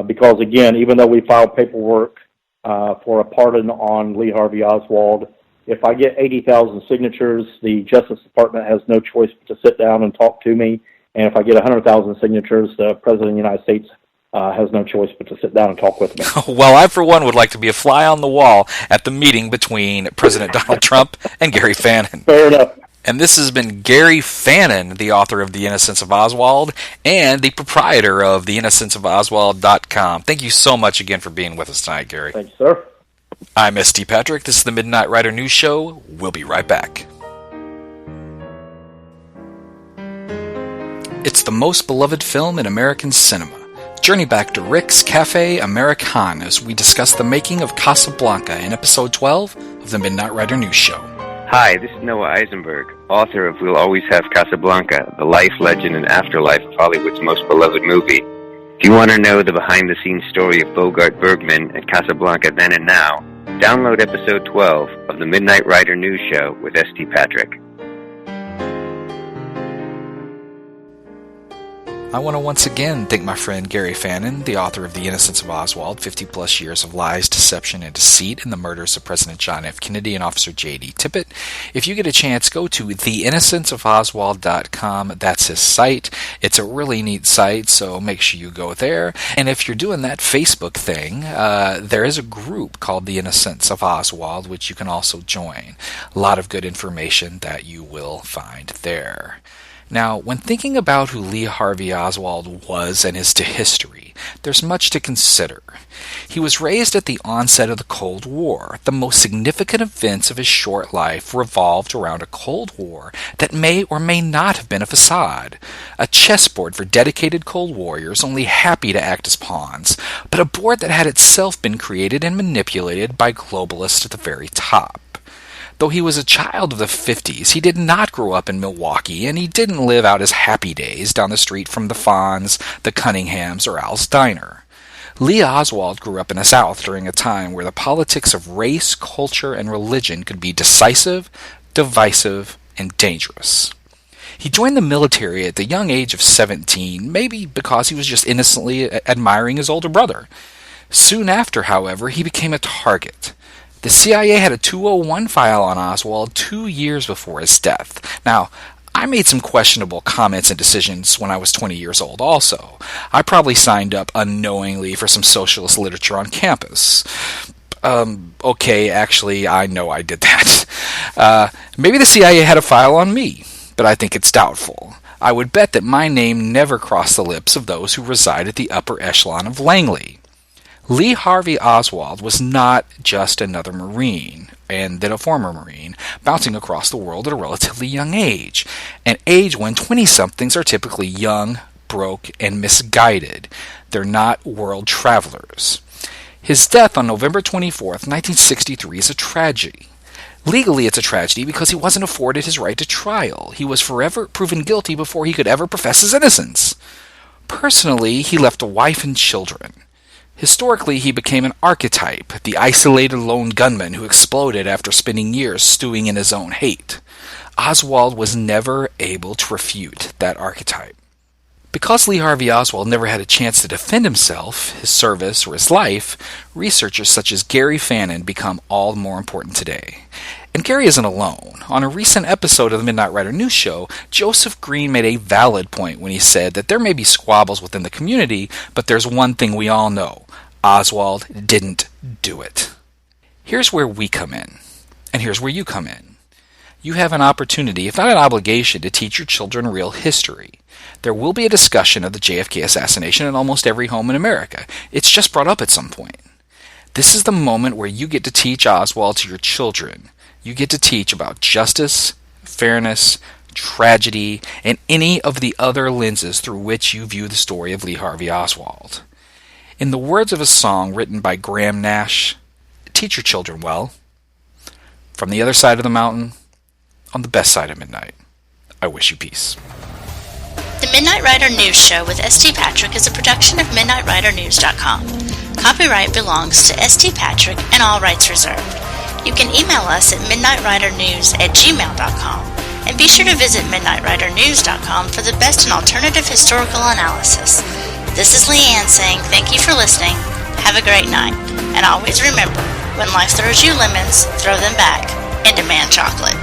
Because, again, even though we filed paperwork for a pardon on Lee Harvey Oswald, if I get 80,000 signatures, the Justice Department has no choice but to sit down and talk to me. And if I get 100,000 signatures, the President of the United States has no choice but to sit down and talk with me. Well, I, for one, would like to be a fly on the wall at the meeting between President Donald Trump and Gary Fannin. Fair enough. And this has been Gary Fannin, the author of The Innocence of Oswald and the proprietor of theinnocenceofoswald.com. Thank you so much again for being with us tonight, Gary. Thank you, sir. I'm S.T. Patrick. This is the Midnight Rider News Show. We'll be right back. It's the most beloved film in American cinema. Journey back to Rick's Cafe American as we discuss the making of Casablanca in episode 12 of the Midnight Rider News Show. Hi, this is Noah Eisenberg, author of We'll Always Have Casablanca, the life, legend, and afterlife of Hollywood's most beloved movie. If you want to know the behind-the-scenes story of Bogart Bergman and Casablanca then and now, download episode 12 of the Midnight Rider News Show with S.T. Patrick. I want to once again thank my friend Gary Fannin, the author of The Innocence of Oswald, 50-plus years of lies, deception, and deceit in the murders of President John F. Kennedy and Officer J.D. Tippit. If you get a chance, go to theinnocenceofoswald.com. That's his site. It's a really neat site, so make sure you go there. And if you're doing that Facebook thing, there is a group called The Innocence of Oswald, which you can also join. A lot of good information that you will find there. Now, when thinking about who Lee Harvey Oswald was and his history, there's much to consider. He was raised at the onset of the Cold War. The most significant events of his short life revolved around a Cold War that may or may not have been a facade, a chessboard for dedicated Cold Warriors only happy to act as pawns, but a board that had itself been created and manipulated by globalists at the very top. Though he was a child of the 50s, he did not grow up in Milwaukee, and he didn't live out his happy days down the street from the Fonz, the Cunninghams, or Al's Diner. Lee Oswald grew up in the South during a time where the politics of race, culture, and religion could be decisive, divisive, and dangerous. He joined the military at the young age of 17, maybe because he was just innocently admiring his older brother. Soon after, however, he became a target. The CIA had a 201 file on Oswald 2 years before his death. Now, I made some questionable comments and decisions when I was 20 years old also. I probably signed up unknowingly for some socialist literature on campus. Okay, actually, I know I did that. Maybe the CIA had a file on me, but I think it's doubtful. I would bet that my name never crossed the lips of those who reside at the upper echelon of Langley. Lee Harvey Oswald was not just another Marine, and then a former Marine, bouncing across the world at a relatively young age, an age when 20-somethings are typically young, broke, and misguided. They're not world travelers. His death on November 24th, 1963 is a tragedy. Legally, it's a tragedy because he wasn't afforded his right to trial. He was forever proven guilty before he could ever profess his innocence. Personally, he left a wife and children. Historically, he became an archetype, the isolated lone gunman who exploded after spending years stewing in his own hate. Oswald was never able to refute that archetype. Because Lee Harvey Oswald never had a chance to defend himself, his service, or his life, researchers such as Gary Fannin become all the more important today. And Gary isn't alone. On a recent episode of the Midnight Rider News Show, Joseph Green made a valid point when he said that there may be squabbles within the community, but there's one thing we all know. Oswald didn't do it. Here's where we come in, and here's where you come in. you have an opportunity, if not an obligation, to teach your children real history. There will be a discussion of the JFK assassination in almost every home in America. It's just brought up at some point. This is the moment where you get to teach Oswald to your children. You get to teach about justice, fairness, tragedy, and any of the other lenses through which you view the story of Lee Harvey Oswald. In the words of a song written by Graham Nash, teach your children well. From the other side of the mountain, on the best side of midnight, I wish you peace. The Midnight Rider News Show with St. Patrick is a production of MidnightRiderNews.com. Copyright belongs to St. Patrick and all rights reserved. You can email us at midnightridernews@gmail.com and be sure to visit MidnightRiderNews.com for the best in alternative historical analysis. This is Leanne saying thank you for listening, have a great night, and always remember, when life throws you lemons, throw them back and demand chocolate.